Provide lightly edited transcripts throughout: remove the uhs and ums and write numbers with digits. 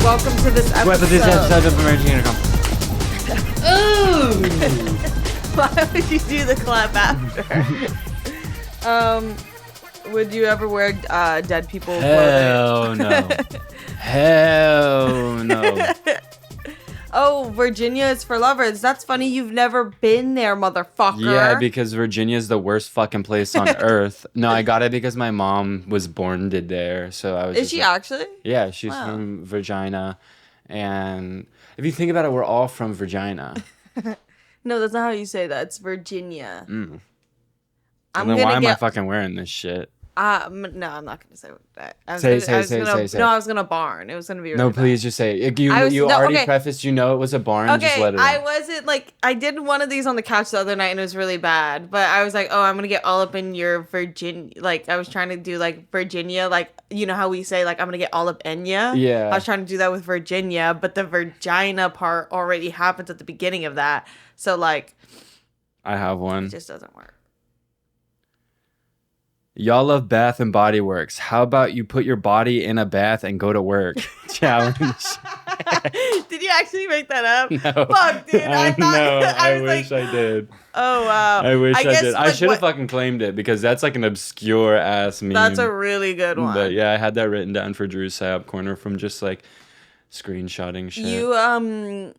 Welcome to this episode. Welcome to this episode of Emergency Intercom. Ooh! Why would you do the clap after? Would you ever wear dead people Hell no. Hell no. Oh, Virginia is for lovers. That's funny. You've never been there, motherfucker. Yeah, because Virginia's the worst fucking place on earth. No, I got it because my mom was born there. So I was. Is she actually? Yeah, she's from Virginia. And if you think about it, we're all from Virginia. No, that's not how you say that. It's Virginia. Mm. Why am I fucking wearing this shit? No, I'm not gonna say that. Say. No, I was gonna barn. It was gonna be really please bad. just say it. You already prefaced, it was a barn. Okay, just let it I wasn't I did one of these on the couch the other night and it was really bad. But I was like, oh, I'm gonna get all up in your Virginia. I was trying to do Virginia, you know how we say I'm gonna get all up in ya. Yeah. I was trying to do that with Virginia, but the Virginia part already happens at the beginning of that. So I have one. It just doesn't work. Y'all love Bath and Body Works. How about you put your body in a bath and go to work? Challenge. Did you actually make that up? No. Fuck, dude. I wish I did. Oh, wow. I wish I did. I should have fucking claimed it because that's an obscure ass meme. That's a really good one. But yeah, I had that written down for Drew's psyop corner from just screenshotting shit.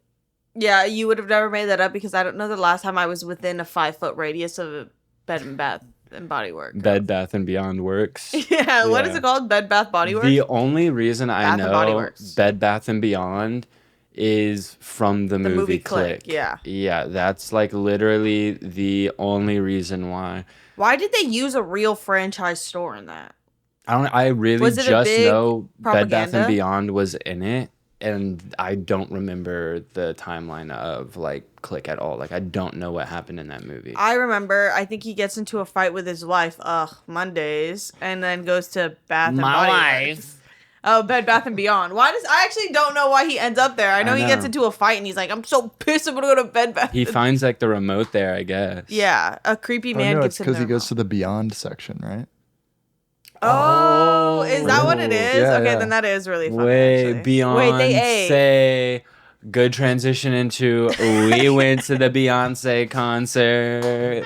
Yeah, you would have never made that up because I don't know the last time I was within a 5-foot radius of a Bed and Bath and Body Works. Bed Bath and Beyond Works. Yeah, what is it called? Bed Bath Body Works? The only reason I know Bed Bath and Beyond is from the movie Click. Yeah. Yeah, that's literally the only reason why. Why did they use a real franchise store in that? I really just know propaganda? Bed Bath and Beyond was in it. And I don't remember the timeline of Click at all. I don't know what happened in that movie. I remember. I think he gets into a fight with his wife. Mondays, and then goes to Bath and Body Works. Oh, Bed Bath and Beyond. I actually don't know why he ends up there. I know he gets into a fight and he's like, I'm so pissed. I'm gonna go to Bed Bath. He finds the remote there, I guess. Yeah, a creepy man gets in there. It's because he goes to the Beyond section, right? Oh, is that what it is? Yeah, okay, yeah. then that is really funny. Beyonce. They ate. Good transition into we went to the Beyonce concert.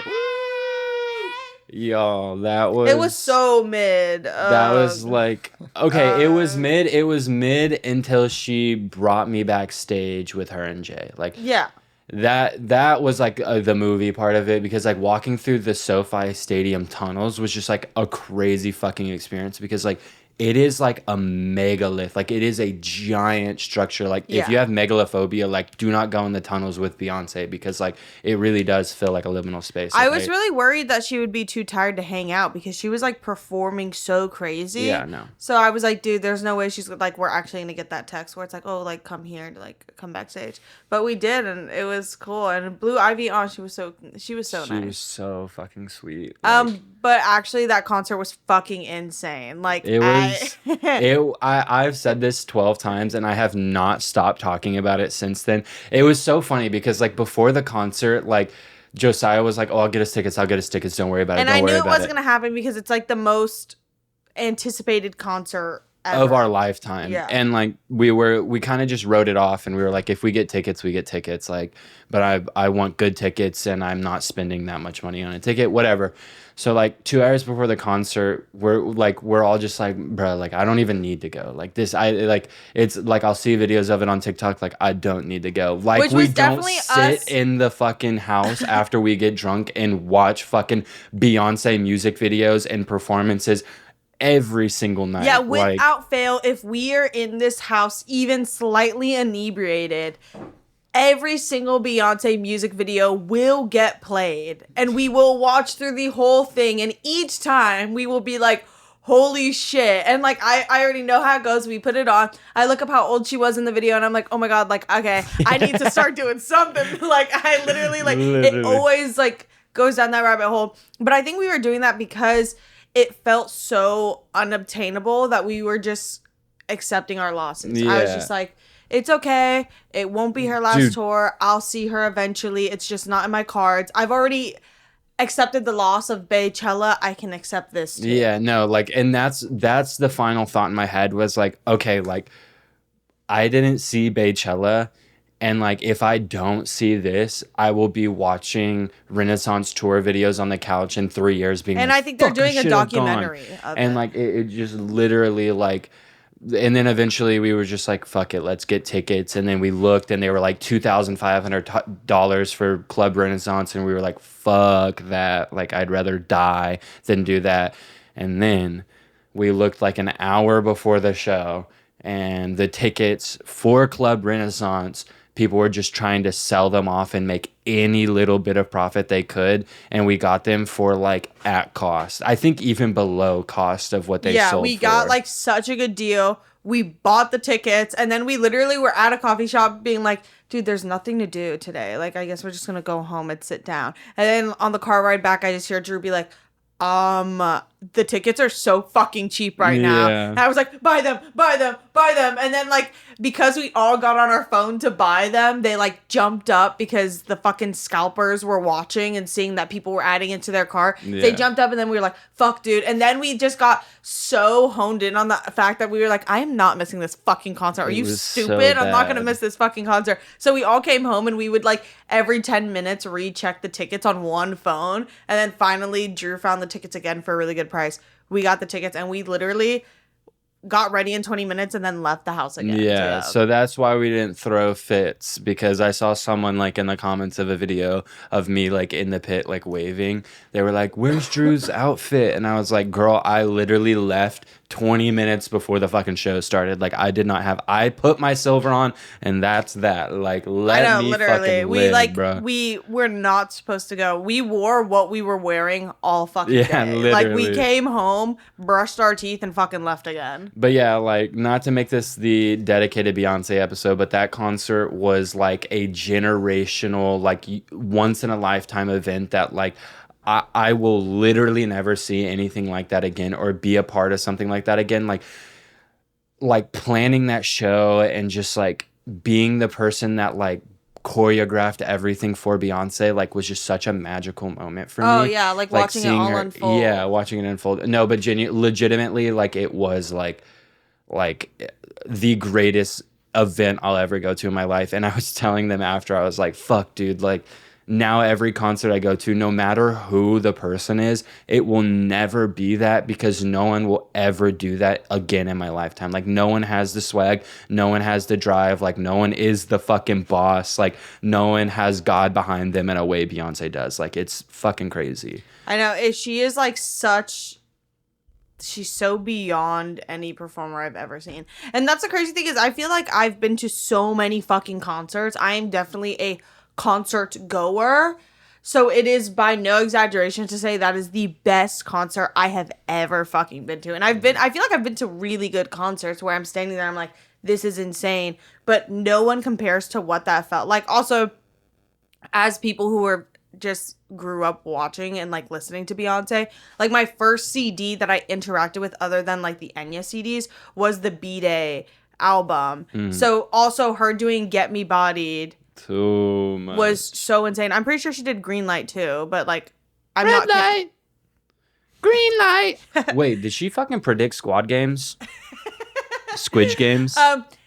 Y'all, it was so mid. That was okay, it was mid. It was mid until she brought me backstage with her and Jay. Yeah. That was the movie part of it because walking through the SoFi Stadium tunnels was just a crazy fucking experience because it is a megalith. It is a giant structure. If you have megalophobia, do not go in the tunnels with Beyonce because it really does feel like a liminal space. I was really worried that she would be too tired to hang out because she was performing so crazy. Yeah, no. So I was like, dude, there's no way she's we're actually gonna get that text where it's come here to come backstage. But we did, and it was cool. And Blue Ivy she was so nice. She was so fucking sweet. But actually that concert was fucking insane. I've said this 12 times and I have not stopped talking about it since then. It was so funny because before the concert, Josiah was like, oh, I'll get us tickets. Don't worry about it. And I knew it wasn't going to happen because it's the most anticipated concert ever. Of our lifetime. Yeah. And we kind of just wrote it off and we were like, if we get tickets, we get tickets. But I want good tickets and I'm not spending that much money on a ticket, whatever. So 2 hours before the concert, we're all just bro, I don't even need to go. It's I'll see videos of it on TikTok. I don't need to go. We don't sit in the fucking house after we get drunk and watch fucking Beyonce music videos and performances every single night. Yeah, without fail, if we are in this house even slightly inebriated, every single Beyonce music video will get played and we will watch through the whole thing, and each time we will be like, holy shit. And I already know how it goes. We put it on, I look up how old she was in the video and I'm like, oh my god, okay, I need to start doing something. I literally it always goes down that rabbit hole. But I think we were doing that because it felt so unobtainable that we were just accepting our losses. Yeah. I was just it's okay. It won't be her last tour. I'll see her eventually. It's just not in my cards. I've already accepted the loss of Beychella. I can accept this too. Yeah, no, and that's the final thought in my head was okay, I didn't see Baychella. And like, if I don't see this, I will be watching Renaissance tour videos on the couch in 3 years being And like, I think they're "Fuck, I doing a should have gone." documentary of And it. like, it just literally like, and then eventually we were just like, fuck it, let's get tickets. And then we looked and they were like $2,500 for Club Renaissance. And we were like, fuck that. Like, I'd rather die than do that. And then we looked like an hour before the show and the tickets for Club Renaissance, people were just trying to sell them off and make any little bit of profit they could. And we got them for like at cost. I think even below cost of what they sold for. Yeah, we got like such a good deal. We bought the tickets and then we literally were at a coffee shop being like, dude, there's nothing to do today. Like, I guess we're just going to go home and sit down. And then on the car ride back, I just hear Drew be like, the tickets are so fucking cheap right now. Yeah. And I was like, buy them. And then like, because we all got on our phone to buy them, they like jumped up because the fucking scalpers were watching and seeing that people were adding it to their car. Yeah. They jumped up and then we were like, fuck, dude. And then we just got so honed in on the fact that we were like, I am not missing this fucking concert. Are you stupid? I'm not going to miss this fucking concert. So we all came home and we would like every 10 minutes recheck the tickets on one phone. And then finally Drew found the tickets again for a really good price. We got the tickets and we literally got ready in 20 minutes and then left the house again. Yeah, so that's why we didn't throw fits, because I saw someone like in the comments of a video of me like in the pit like waving. They were like, "Where's Drew's outfit?" And I was like, "Girl, I literally left 20 minutes before the fucking show started. Like, I put my silver on and that's that. Like, let me fucking live, bro." We were not supposed to go. We wore what we were wearing all fucking day. Literally. Like, we came home, brushed our teeth, and fucking left again. But yeah, like, not to make this the dedicated Beyonce episode, but that concert was like a generational, like once in a lifetime event that like I will literally never see anything like that again or be a part of something like that again. Like planning that show and just like being the person that like choreographed everything for Beyonce like was just such a magical moment for me. Oh yeah, like watching it all unfold. Yeah, watching it unfold. No, but legitimately, like it was like the greatest event I'll ever go to in my life. And I was telling them after, I was like, fuck, dude, like now every concert I go to, no matter who the person is, it will never be that, because no one will ever do that again in my lifetime. Like, no one has the swag, no one has the drive, like no one is the fucking boss, like no one has God behind them in a way Beyonce does. Like, it's fucking crazy. I know. She is like she's so beyond any performer I've ever seen. And that's the crazy thing, is I feel like I've been to so many fucking concerts. I am definitely a concert goer. So it is by no exaggeration to say that is the best concert I have ever fucking been to. And I feel like I've been to really good concerts where I'm standing there, I'm like, this is insane. But no one compares to what that felt like. Also, as people who were just grew up watching and like listening to Beyonce, like my first CD that I interacted with other than like the Enya CDs was the B-Day album. So also her doing Get Me Bodied Too much. was so insane. I'm pretty sure she did Green Light too, but like I'm Red not light, green light. Wait, did she fucking predict Squad Games? Squid Games?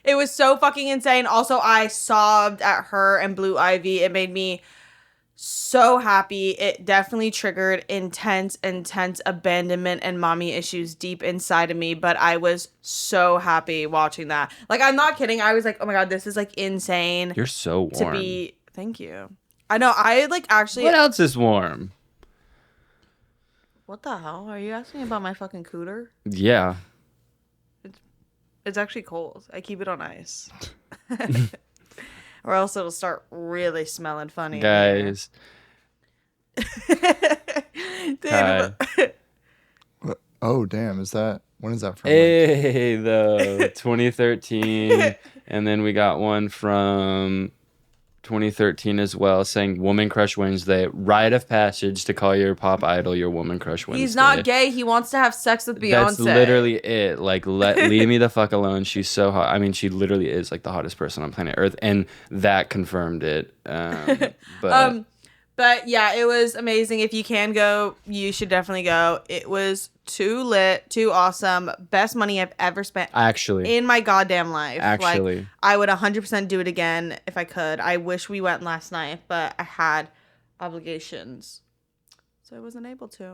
It was so fucking insane. Also, I sobbed at her and Blue Ivy. It made me so happy. It definitely triggered intense abandonment and mommy issues deep inside of me, but I was so happy watching that. Like, I'm not kidding. I was like, oh my god, this is like insane. You're so warm. Thank you. I know. I like actually. What else is warm? What the hell? Are you asking about my fucking cooter? Yeah. It's actually cold. I keep it on ice. Or else it'll start really smelling funny. Guys. Dude, Oh, damn. When is that from? Hey, though. 2013. And then we got one from 2013 as well, saying Woman Crush Wednesday. Rite of passage to call your pop idol your Woman Crush Wednesday. he's not gay. He wants to have sex with Beyonce. That's literally it. Like, leave me the fuck alone. She's so hot. I mean, she literally is like the hottest person on planet Earth, and that confirmed it. But But yeah, it was amazing. If you can go, you should definitely go. It was too lit, too awesome. Best money I've ever spent in my goddamn life. Actually. Like, I would 100% do it again if I could. I wish we went last night, but I had obligations. So I wasn't able to.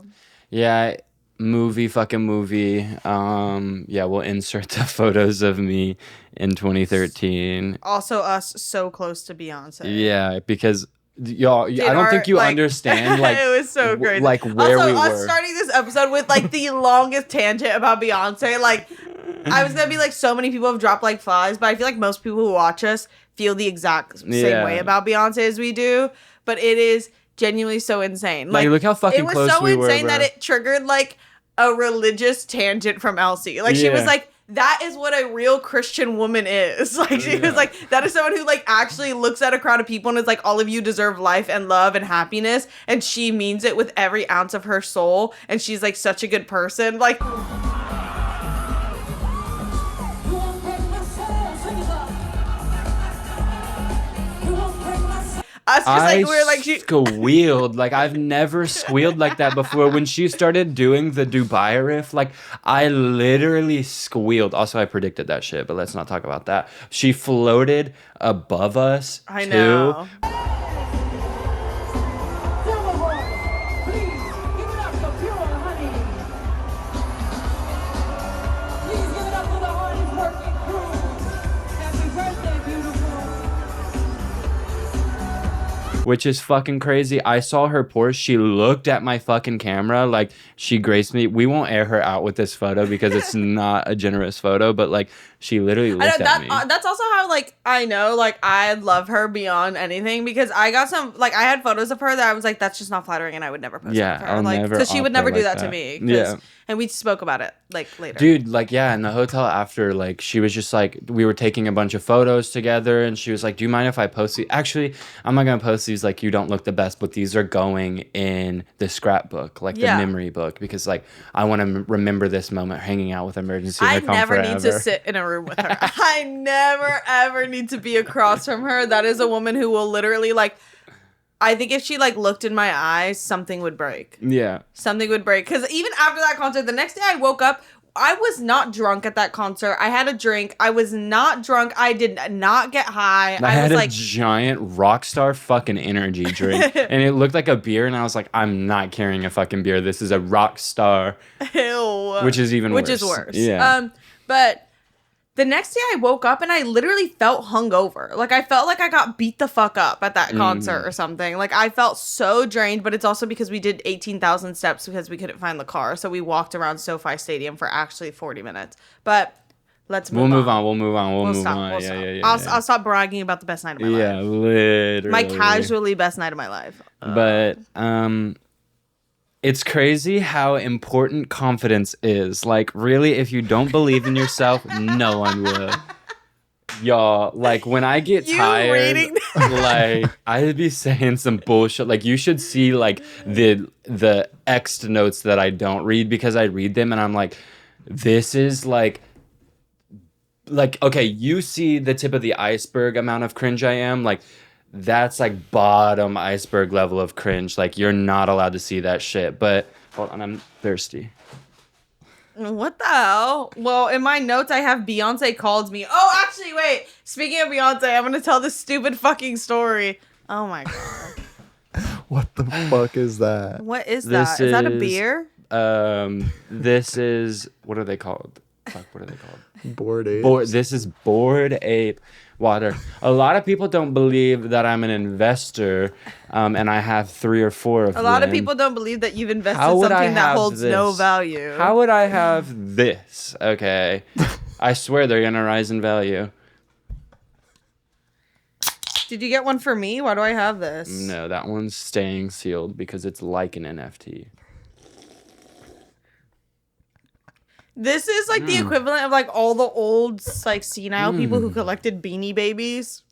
Yeah, fucking movie. Yeah, we'll insert the photos of me in 2013. Also us so close to Beyonce. Yeah, because... Y'all, I don't think you understand, like, it was so crazy. Like, where also, we us were. starting this episode with, like, the longest tangent about Beyonce, like, I was gonna be like, so many people have dropped like flies, but I feel like most people who watch us feel the exact same way about Beyonce as we do, but it is genuinely so insane. Like, look how fucking close we were. It was so insane that it triggered, like, a religious tangent from Elsie. Like, she was like, that is what a real Christian woman is. Like, she was like, that is someone who, like, actually looks at a crowd of people and is like, all of you deserve life and love and happiness. And she means it with every ounce of her soul. And she's, like, such a good person. Like... squealed. Like, I've never squealed like that before. When she started doing the Dubai riff, like, I literally squealed. Also, I predicted that shit, but let's not talk about that. She floated above us, I know. Which is fucking crazy. I saw her Porsche. She looked at my fucking camera like she graced me. We won't air her out with this photo because it's not a generous photo, but like she literally looked at me. That's also how, like, I know, like, I love her beyond anything because I got some, like, I had photos of her that I was like, that's just not flattering and I would never post it with her. I'll never because she would never do like that to me. Yeah. And we spoke about it, like, later. Dude, like, yeah, in the hotel after, like, she was just like, we were taking a bunch of photos together and she was like, do you mind if I post these? Actually, I'm not going to post these. Like, you don't look the best, but these are going in the scrapbook, like the memory book, because, like, I want to remember this moment hanging out with Emergency Intercom I never forever. need to sit in a room with her. I never, ever need to be across from her. That is a woman who will literally, like, I think if she, like, looked in my eyes, something would break. Yeah. Something would break. Because even after that concert, the next day I woke up, I was not drunk at that concert. I had a drink. I was not drunk. I did not get high. I had was a like giant Rockstar fucking energy drink. And it looked like a beer. And I was like, I'm not carrying a fucking beer. This is a Rockstar. Ew. Which is even worse. Which is worse. Yeah. But the next day I woke up and I literally felt hungover. Like, I felt like I got beat the fuck up at that concert or something. Like, I felt so drained, but it's also because we did 18,000 steps because we couldn't find the car. So we walked around SoFi Stadium for actually 40 minutes. But let's move on. We'll move on. I'll stop bragging about the best night of my life. Yeah, literally. My casually best night of my life. But, it's crazy how important confidence is. Like, really, if you don't believe in yourself, no one will. Y'all, like, when I get tired, like, I'd be saying some bullshit. Like, you should see, like, the X notes that I don't read because I read them and I'm like, this is, like, okay, you see the tip of the iceberg amount of cringe I am. Like, that's like bottom iceberg level of cringe. Like, you're not allowed to see that shit. But hold on, I'm thirsty. What the hell? Well, in my notes, I have Beyonce called me. Oh, actually, wait. Speaking of Beyonce, I'm going to tell this stupid fucking story. Oh, my God. What the fuck is that? What is that? Is that a beer? This is... What are they called? Fuck, what are they called? Bored Ape. This is Bored Ape water. A lot of people don't believe that I'm an investor, and I have 3 or 4 of them. A lot of people don't believe that you've invested something that holds no value. How would I have this? Okay. I swear they're going to rise in value. Did you get one for me? Why do I have this? No, that one's staying sealed because it's like an NFT. This is like the equivalent of like all the old like senile people who collected Beanie Babies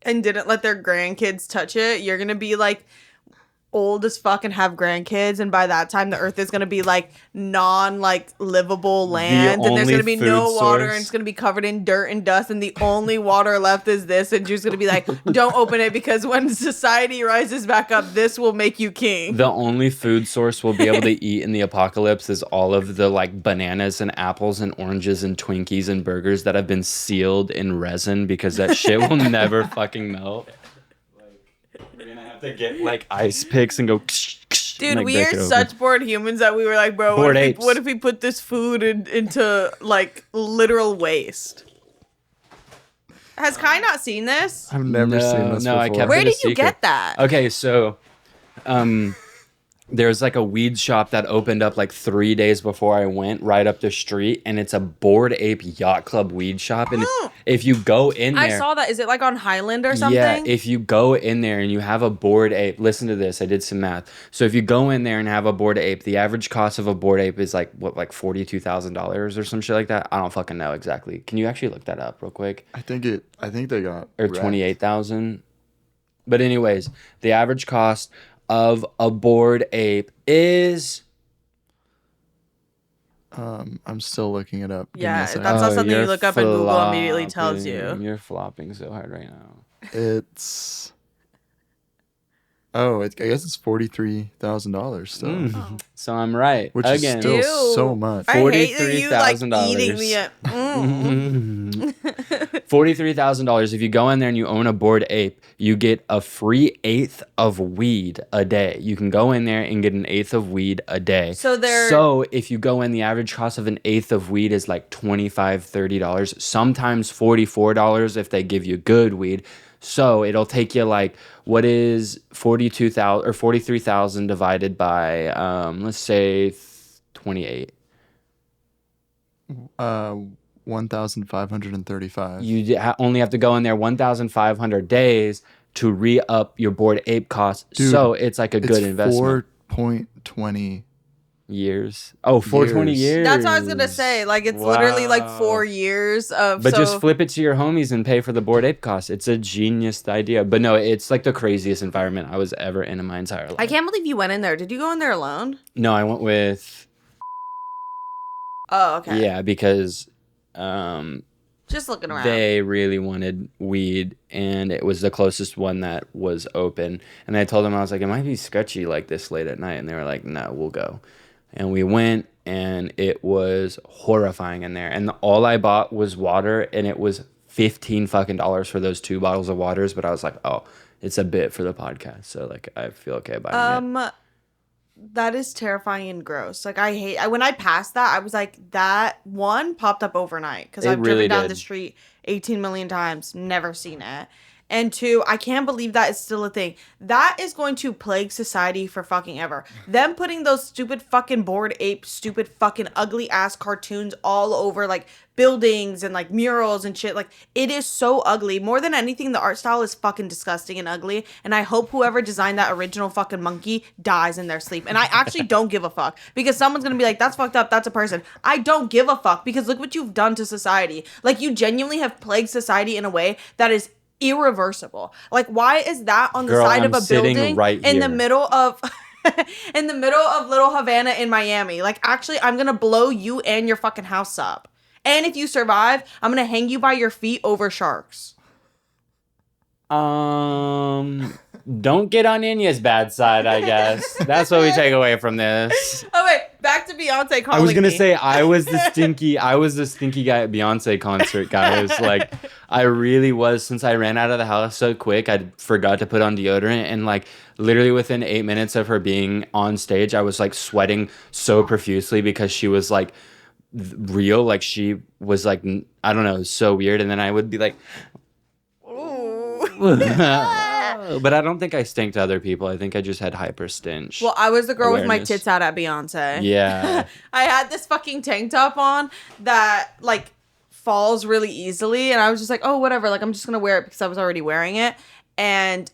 and didn't let their grandkids touch it. You're gonna be like old as fuck and have grandkids, and by that time the earth is gonna be like livable land, and there's only gonna be no food water, source. and it's gonna be covered in dirt and dust, and the only water left is this, and Drew's gonna be like, don't open it because when society rises back up, this will make you king. The only food source we'll be able to eat in the apocalypse is all of the like bananas and apples and oranges and Twinkies and burgers that have been sealed in resin because that shit will never fucking melt. We're gonna have to get like ice picks and go. Dude, and, like, we break are it open. such bored humans that we were like, bro, Bored apes. what if we put this food into like literal waste? Has Kai not seen this? I've never seen this before. I kept Where it a did you secret. get that? Okay, so there's like a weed shop that opened up like 3 days before I went right up the street, and it's a Bored Ape Yacht Club weed shop. And if you go in there, I saw that. Is it like on Highland or something? yeah, if you go in there and you have a Bored Ape, listen to this. I did some math. So if you go in there and have a Bored Ape, the average cost of a Bored Ape is like what, like $42,000 or some shit like that. I don't fucking know exactly. Can you actually look that up real quick? I think they got Or wrecked. 28,000. But anyways, the average cost of a Bored Ape is I'm still looking it up. Give me a Yeah, second. that's not something you you're look up and Google immediately tells flopping. you. You're flopping so hard right now. It's I guess it's $43,000 still, So I'm right. which Again. is still Ew. so much. I hate that you like $43,000. eating the. $43,000. If you go in there and you own a Bored Ape, you get a free eighth of weed a day. You can go in there and get an eighth of weed a day. So if you go in, the average cost of an eighth of weed is like $25, $30, sometimes $44 if they give you good weed. So it'll take you like, what is 42,000 or 43,000 divided by let's say 28. 1,535. You only have to go in there 1,500 days to re-up your Bored Ape cost. Dude, so it's like a good investment. 4.20 Years. Oh, 420 years. That's what I was gonna say. Like it's literally like 4 years of. But just flip it to your homies and pay for the Bored Ape cost. It's a genius idea. But no, it's like the craziest environment I was ever in my entire life. I can't believe you went in there. Did you go in there alone? No, I went with... Oh, okay. Yeah, because... Just looking around. They really wanted weed, and it was the closest one that was open. And I told them, I was like, it might be sketchy like this late at night. And they were like, no, we'll go. And we went, and it was horrifying in there. And all I bought was water, and it was $15 fucking for those 2 bottles of waters. But I was like, oh, it's a bit for the podcast, so like I feel okay buying it. That is terrifying and gross. Like when I passed that, I was like, that one popped up overnight because It I've really driven down did. the street 18 million times, never seen it. And 2, I can't believe that is still a thing. That is going to plague society for fucking ever. Them putting those stupid fucking Bored Ape, stupid fucking ugly ass cartoons all over like buildings and like murals and shit. Like it is so ugly. More than anything, the art style is fucking disgusting and ugly. And I hope whoever designed that original fucking monkey dies in their sleep. And I actually don't give a fuck because someone's gonna be like, that's fucked up. That's a person. I don't give a fuck because look what you've done to society. Like you genuinely have plagued society in a way that is irreversible. Like why is that on the Girl, side I'm of a sitting building right in the here. middle of in the middle of Little Havana in Miami? Like actually I'm gonna blow you and your fucking house up. And if you survive, I'm gonna hang you by your feet over sharks. Don't get on Inya's bad side, I guess. That's what we take away from this. Oh wait, back to Beyonce calling I was gonna me. say I was the stinky guy at Beyonce concert, guys. Like I really was. Since I ran out of the house so quick, I forgot to put on deodorant, and like literally within 8 minutes of her being on stage, I was like sweating so profusely because she was like real. Like she was like, I don't know, it was so weird. And then I would be like, but I don't think I stink to other people. I think I just had hyper stench. Well, I was the girl with my awareness. tits out at Beyonce. Yeah. I had this fucking tank top on that like falls really easily, and I was just like, oh, whatever. Like I'm just gonna wear it because I was already wearing it, and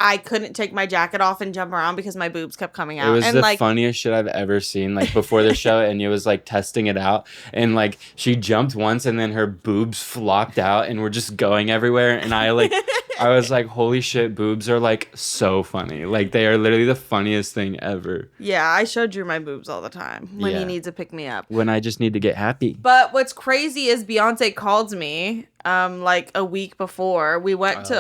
I couldn't take my jacket off and jump around because my boobs kept coming out. It was and the like, funniest shit I've ever seen. Like before the show, and it was like testing it out, and like she jumped once, and then her boobs flopped out, and were just going everywhere. And I like, I was like, holy shit, boobs are like so funny. Like they are literally the funniest thing ever. Yeah, I show Drew my boobs all the time when he Yeah. needs to pick me up. When I just need to get happy. But what's crazy is Beyonce called me like a week before. We went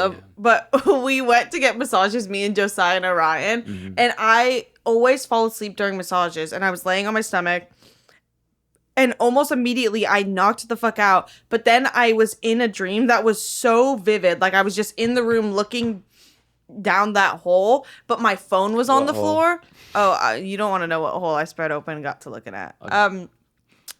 we went to get massages, me and Josiah and Orion. Mm-hmm. And I always fall asleep during massages, and I was laying on my stomach. And almost immediately I knocked the fuck out. But then I was in a dream that was so vivid. Like I was just in the room looking down that hole, but my phone was on the floor. Oh, you don't want to know what hole I spread open and got to looking at. Okay.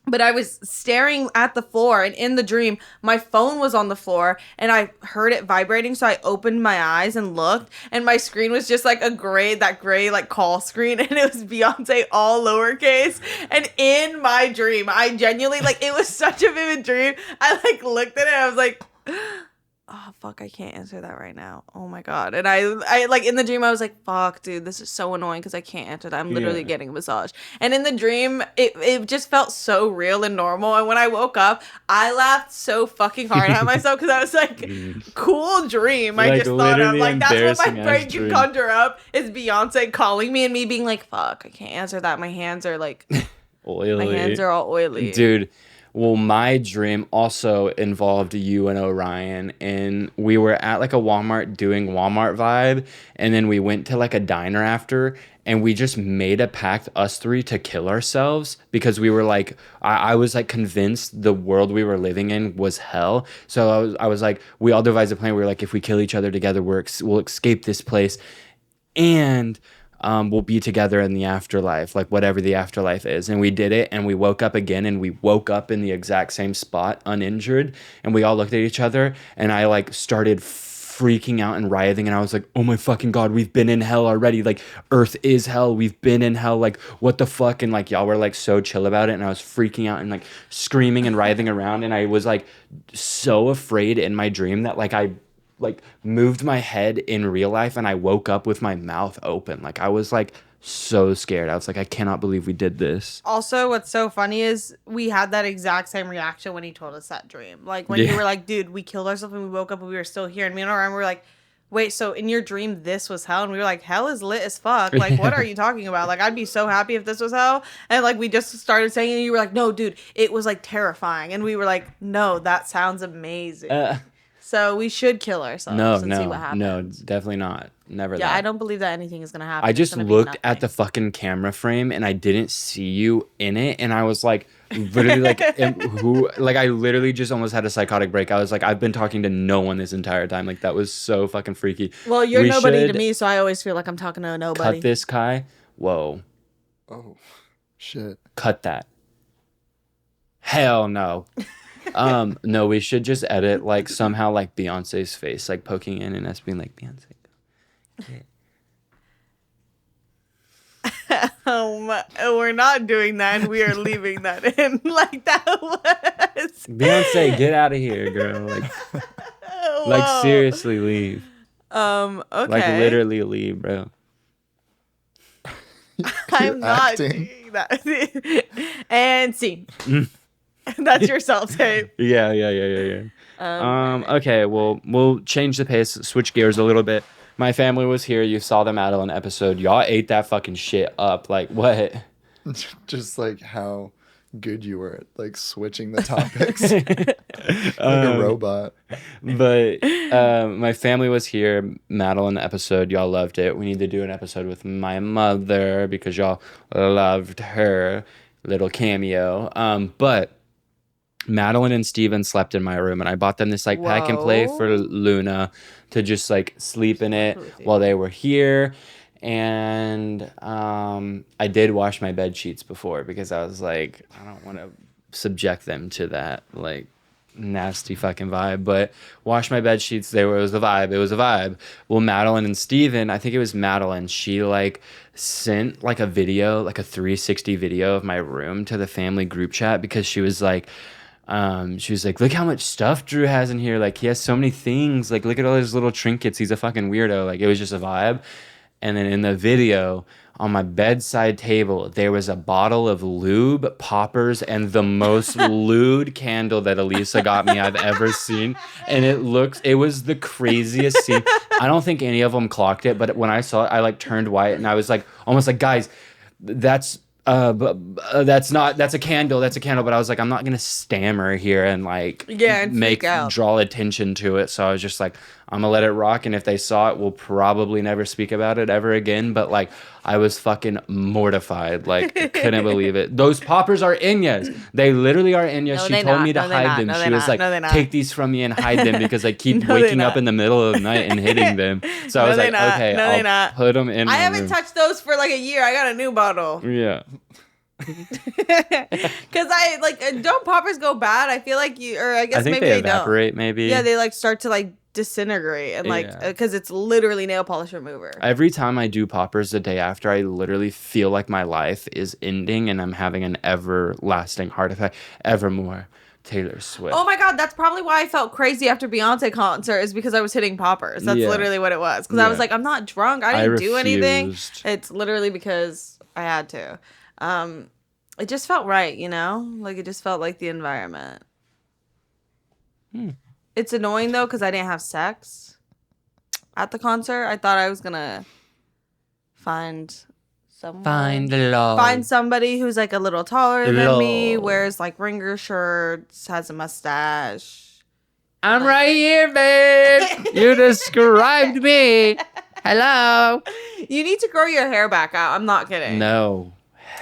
But I was staring at the floor, and in the dream, my phone was on the floor, and I heard it vibrating, so I opened my eyes and looked, and my screen was just like that gray like call screen, and it was Beyonce all lowercase. And in my dream, I genuinely, like, it was such a vivid dream. I like looked at it, and I was like, oh fuck, I can't answer that right now. Oh my god. And I like in the dream I was like, fuck dude, this is so annoying because I can't answer that. I'm literally getting a massage. And in the dream it just felt so real and normal. And when I woke up, I laughed so fucking hard at myself because I was like, cool dream. Like, I just thought of like that's what my embarrassing brain ass can dream. conjure up is Beyonce calling me and me being like, fuck, I can't answer that. My hands are like Oily. my hands are all oily. Dude, well, my dream also involved you and Orion, and we were at like a Walmart doing Walmart vibe, and then we went to like a diner after, and we just made a pact, us three, to kill ourselves because we were like, I was like convinced the world we were living in was hell. So I was like, we all devised a plan. We were like, if we kill each other together, we'll escape this place, and we'll be together in the afterlife, like whatever the afterlife is. And we did it, and we woke up again, and we woke up in the exact same spot, uninjured. And we all looked at each other, and I like started freaking out and writhing, and I was like, oh my fucking god, we've been in hell already. Like, Earth is hell. We've been in hell. Like, what the fuck? And like, y'all were like so chill about it, and I was freaking out and like screaming and writhing around, and I was like so afraid in my dream that like I like moved my head in real life, and I woke up with my mouth open. Like I was like so scared. I was like, I cannot believe we did this. Also, what's so funny is we had that exact same reaction when he told us that dream. Like when you were like, dude, we killed ourselves and we woke up and we were still here. And me and Orion were like, wait, so in your dream this was hell? And we were like, hell is lit as fuck. Like, what are you talking about? Like, I'd be so happy if this was hell. And like we just started saying it, and you were like, no, dude, it was like terrifying. And we were like, no, that sounds amazing. So we should kill ourselves and see what happens. No, definitely not. Never that. Yeah, I don't believe that anything is going to happen. I just looked at the fucking camera frame, and I didn't see you in it, and I was like, literally like, I literally just almost had a psychotic break. I was like, I've been talking to no one this entire time. Like, that was so fucking freaky. Well, you're nobody to me, so I always feel like I'm talking to a nobody. Cut this, Kai. Whoa. Oh, shit. Cut that. Hell no. No, we should just edit like somehow like Beyonce's face like poking in and us being like, Beyonce. We're not doing that, and we are leaving that in. Like that was Beyonce, get out of here, girl. Like seriously leave. Okay. Like literally leave, bro. I'm not doing that. And scene. That's your self-tape. Yeah. Okay, well, we'll change the pace, switch gears a little bit. My family was here. You saw the Madeline episode. Y'all ate that fucking shit up. Like, what? Just like how good you were at like switching the topics. Like a robot. But my family was here. Madeline episode. Y'all loved it. We need to do an episode with my mother because y'all loved her little cameo. But Madeline and Steven slept in my room, and I bought them this like pack and play for Luna to just like sleep in it while they were here. And I did wash my bed sheets before because I was like, I don't want to subject them to that like nasty fucking vibe. But wash my bed sheets, it was a vibe. Well, Madeline and Steven, I think it was Madeline, she like sent like a video, like a 360 video of my room to the family group chat because she was like, look how much stuff Drew has in here. Like, he has so many things. Like, look at all his little trinkets. He's a fucking weirdo. Like, it was just a vibe. And then in the video, on my bedside table, there was a bottle of lube, poppers, and the most lewd candle that Elisa got me I've ever seen. And it was the craziest scene. I don't think any of them clocked it, but when I saw it, I like turned white and I was like, almost like, guys, that's a candle. That's a candle. But I was like, I'm not going to stammer here and like draw attention to it. So I was just like, I'm gonna let it rock, and if they saw it, we'll probably never speak about it ever again. But like, I was fucking mortified. Like, couldn't believe it. Those poppers are Enya's. They literally are Enya's. No, she told me to hide them. She was like, take these from me and hide them because I keep waking up in the middle of the night and hitting them. So I was like, okay, I'll put them in. I haven't touched those for like a year. I got a new bottle. Yeah. Because I like, don't poppers go bad? I feel like I guess think maybe they don't. evaporate. Maybe. Yeah, they like start to like disintegrate and like because it's literally nail polish remover. Every time I do poppers the day after, I literally feel like my life is ending and I'm having an everlasting heart attack. Evermore. Taylor Swift. Oh my God, that's probably why I felt crazy after Beyonce concert, is because I was hitting poppers. That's literally what it was. Because I was like, I'm not drunk. I didn't do anything. It's literally because I had to. It just felt right, you know? Like, it just felt like the environment. It's annoying, though, because I didn't have sex at the concert. I thought I was going to find someone. Find somebody who's, like, a little taller than me, wears, like, ringer shirts, has a mustache. I'm right here, babe. You described me. Hello. You need to grow your hair back out. I'm not kidding. No.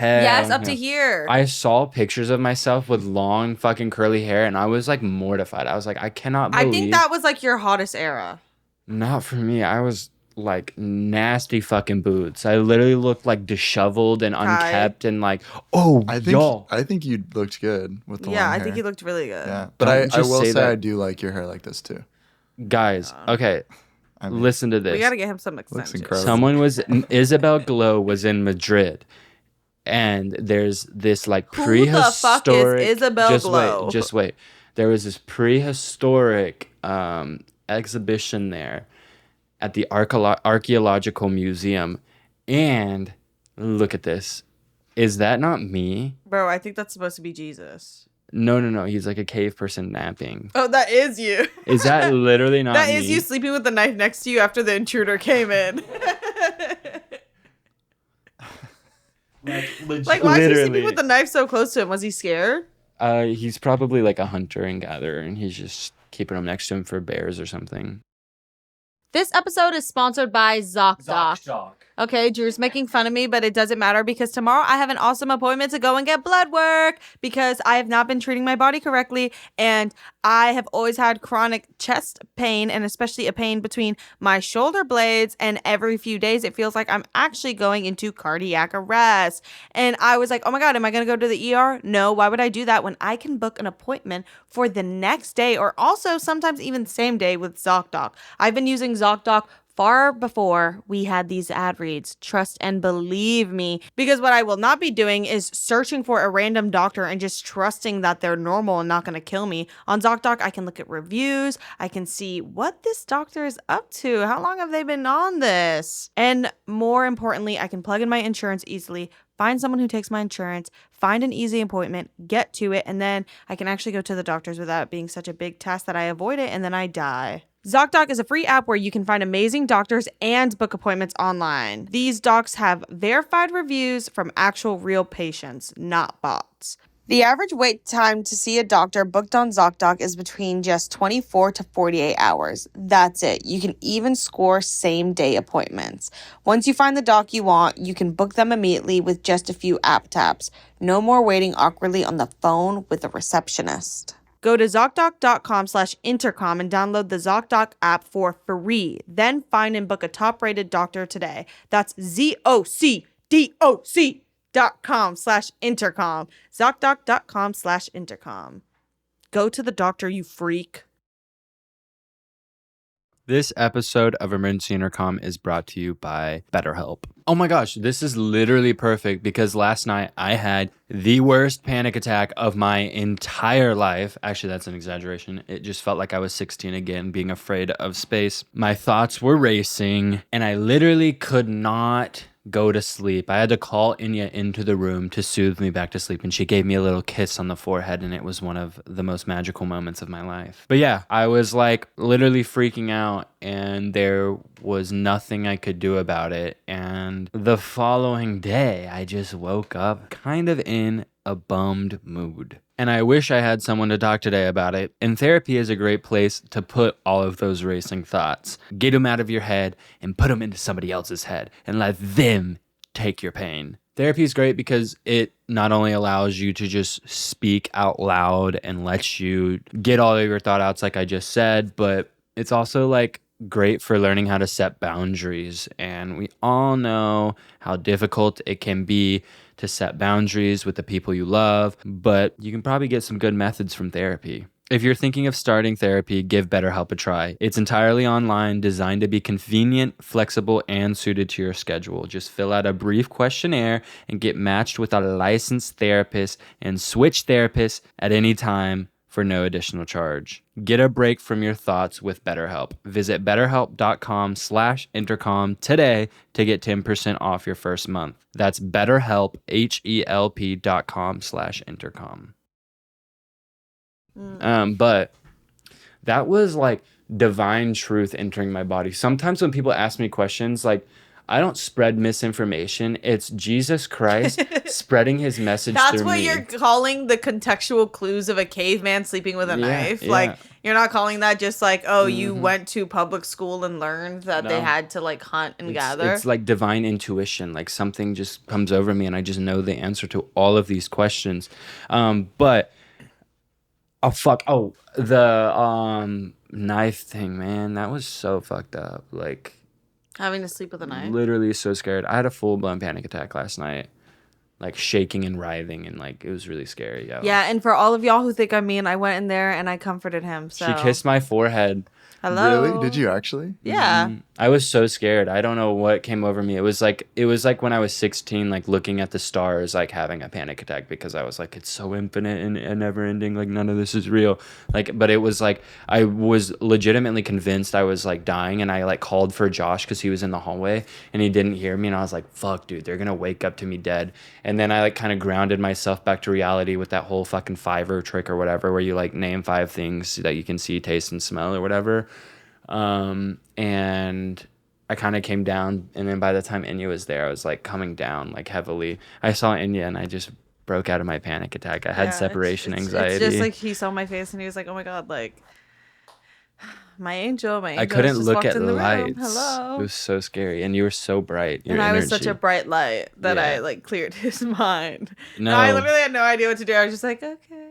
Yes, up to here. I saw pictures of myself with long fucking curly hair and I was like mortified. I was like, I cannot believe. I think that was like your hottest era. Not for me. I was like nasty fucking boots. I literally looked like disheveled and unkept and like, I think you looked good with the long hair. I think you looked really good. Yeah, but I will say I do like your hair like this too. Guys, okay. Listen to this. We gotta get him some extensions. Isabel Glow was in Madrid. And there's this like prehistoric. Who the fuck is Isabel Glow? Just wait. There was this prehistoric exhibition there at the Archaeological Museum. And look at this. Is that not me? Bro, I think that's supposed to be Jesus. No. He's like a cave person napping. Oh, that is you. Is that literally not me? That is you sleeping with the knife next to you after the intruder came in. Like, why is he sleeping with the knife so close to him? Was he scared? He's probably like a hunter and gatherer, and he's just keeping him next to him for bears or something. This episode is sponsored by Zocdoc. Okay, Drew's making fun of me, but it doesn't matter because tomorrow I have an awesome appointment to go and get blood work because I have not been treating my body correctly and I have always had chronic chest pain and especially a pain between my shoulder blades, and every few days it feels like I'm actually going into cardiac arrest. And I was like, oh my God, am I going to go to the ER? No, why would I do that when I can book an appointment for the next day or also sometimes even the same day with Zocdoc? I've been using Zocdoc far before we had these ad reads. Trust and believe me, because what I will not be doing is searching for a random doctor and just trusting that they're normal and not going to kill me. On Zocdoc, I can look at reviews. I can see what this doctor is up to. How long have they been on this? And more importantly, I can plug in my insurance easily, find someone who takes my insurance, find an easy appointment, get to it, and then I can actually go to the doctors without it being such a big task that I avoid it and then I die. Zocdoc is a free app where you can find amazing doctors and book appointments online. These docs have verified reviews from actual real patients, not bots. The average wait time to see a doctor booked on Zocdoc is between just 24 to 48 hours. That's it. You can even score same-day appointments. Once you find the doc you want, you can book them immediately with just a few app taps. No more waiting awkwardly on the phone with a receptionist. Go to Zocdoc.com/intercom and download the Zocdoc app for free. Then find and book a top-rated doctor today. That's ZocDoc.com/intercom. Zocdoc.com/intercom. Go to the doctor, you freak. This episode of Emergency Intercom is brought to you by BetterHelp. Oh my gosh, this is literally perfect because last night I had the worst panic attack of my entire life. Actually, that's an exaggeration. It just felt like I was 16 again, being afraid of space. My thoughts were racing, and I literally could not go to sleep. I had to call Inya into the room to soothe me back to sleep, and she gave me a little kiss on the forehead, and it was one of the most magical moments of my life. But yeah, I was like literally freaking out, and there was nothing I could do about it. And the following day, I just woke up kind of in a bummed mood. And I wish I had someone to talk today about it. And therapy is a great place to put all of those racing thoughts. Get them out of your head and put them into somebody else's head and let them take your pain. Therapy is great because it not only allows you to just speak out loud and lets you get all of your thought outs like I just said, but it's also like great for learning how to set boundaries. And we all know how difficult it can be to set boundaries with the people you love, but you can probably get some good methods from therapy. If you're thinking of starting therapy, give BetterHelp a try. It's entirely online, designed to be convenient, flexible, and suited to your schedule. Just fill out a brief questionnaire and get matched with a licensed therapist and switch therapists at any time for no additional charge. Get a break from your thoughts with BetterHelp. Visit betterhelp.com/intercom today to get 10% off your first month. That's BetterHelp, HELP.com/intercom. But that was like divine truth entering my body. Sometimes when people ask me questions, like, I don't spread misinformation. It's Jesus Christ spreading his message through me. That's what you're calling the contextual clues of a caveman sleeping with a knife. Yeah. Like, you're not calling that just like, oh, you went to public school and learned that they had to like hunt and gather. It's like divine intuition. Like something just comes over me and I just know the answer to all of these questions. But the knife thing, man, that was so fucked up. Like, having to sleep with a knife. Literally so scared. I had a full-blown panic attack last night. Like shaking and writhing, and like it was really scary. Yeah, and for all of y'all who think I'm mean, I went in there and I comforted him. So she kissed my forehead. Hello. Really? Did you actually? Yeah. I was so scared. I don't know what came over me. It was like when I was 16, like looking at the stars, like having a panic attack because I was like, it's so infinite and never ending. Like none of this is real. Like, but it was like I was legitimately convinced I was like dying, and I like called for Josh because he was in the hallway and he didn't hear me, and I was like, fuck, dude, they're gonna wake up to me dead. And then I like kind of grounded myself back to reality with that whole fucking Fiverr trick or whatever, where you like name 5 things that you can see, taste, and smell or whatever. And I kind of came down, and then by the time Inya was there, I was like coming down like heavily. I saw Inya and I just broke out of my panic attack. I had separation anxiety. It's just like he saw my face and he was like, oh my God, like my angel. I couldn't just look at in the lights. Room. Hello. It was so scary, and you were so bright. And I was such a bright light that I like cleared his mind. No, I literally had no idea what to do. I was just like, okay.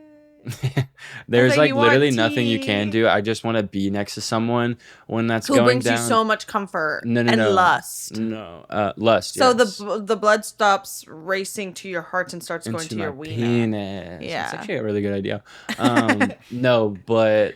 There's like literally nothing you can do. I just want to be next to someone when that's going down. Who brings you so much comfort and lust. No, lust. So yes. the blood stops racing to your heart and starts going to your penis. Yeah, it's actually a really good idea. No, but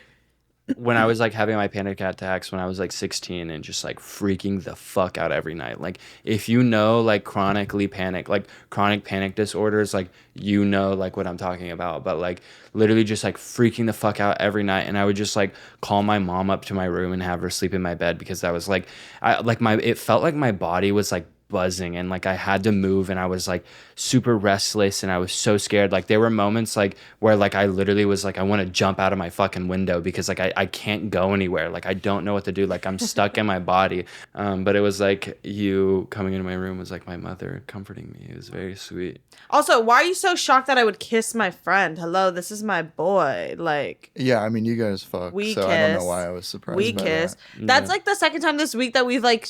when I was like having my panic attacks when I was like 16 and just like freaking the fuck out every night. Like if you know like chronic panic disorders, like you know like what I'm talking about, but like literally just like freaking the fuck out every night. And I would just like call my mom up to my room and have her sleep in my bed because I was like it felt like my body was like buzzing and like I had to move, and I was like super restless and I was so scared. Like there were moments like where like I literally was like I want to jump out of my fucking window because like I can't go anywhere. Like I don't know what to do. Like I'm stuck in my body. But it was like you coming into my room was like my mother comforting me. It was very sweet. Also, why are you so shocked that I would kiss my friend? Hello, this is my boy. Like, yeah, I mean, you guys fuck, we so kiss. I don't know why I was surprised. We by kiss. That. That's like the second time this week that we've like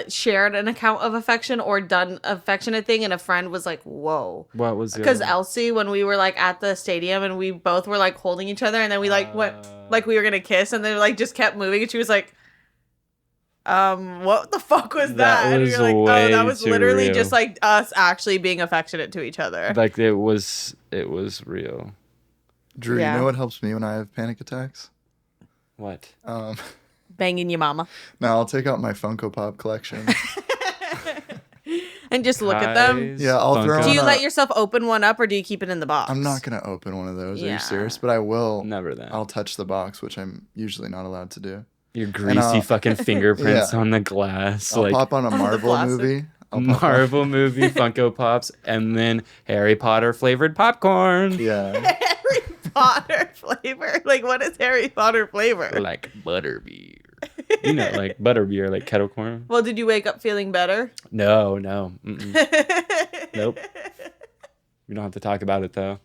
shared an account of affection or done affectionate thing, and a friend was like, "Whoa." What was it? Because Elsie, when we were like at the stadium and we both were like holding each other, and then we like went like we were gonna kiss, and then like just kept moving, and she was like, what the fuck was that? And we were like, oh, that was literally real. just like us actually being affectionate to each other. Like it was real. Drew, you know what helps me when I have panic attacks? What? Banging your mama. Now I'll take out my Funko Pop collection. And just look at them. Yeah, I'll throw Funko. Do you on let yourself open one up or do you keep it in the box? I'm not gonna open one of those. Are Yeah. you serious? But I will. Never that. I'll touch the box, which I'm usually not allowed to do. Your greasy fucking fingerprints Yeah. on the glass. I'll like pop on a Marvel plastic. movie. I'll pop on- Marvel movie Funko Pops and then Harry Potter flavored popcorn. Yeah. Harry Potter flavor? Like, what is Harry Potter flavor? Like butterbeer. You know, like butterbeer, like kettle corn. Well, did you wake up feeling better? No. Mm-mm. Nope. We don't have to talk about it though.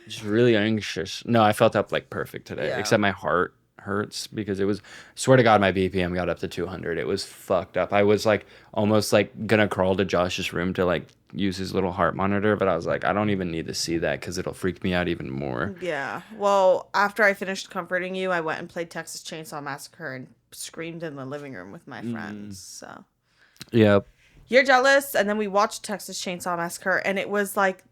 Just really anxious. No, I felt up like perfect today, Yeah. except my heart hurts because it was, swear to God, my BPM got up to 200. It was fucked up. I was like almost like gonna crawl to Josh's room to like use his little heart monitor, but I was like, I don't even need to see that because it'll freak me out even more. Yeah. Well, after I finished comforting you, I went and played Texas Chainsaw Massacre and screamed in the living room with my friends. So Yep. you're jealous. And then we watched Texas Chainsaw Massacre, and it was like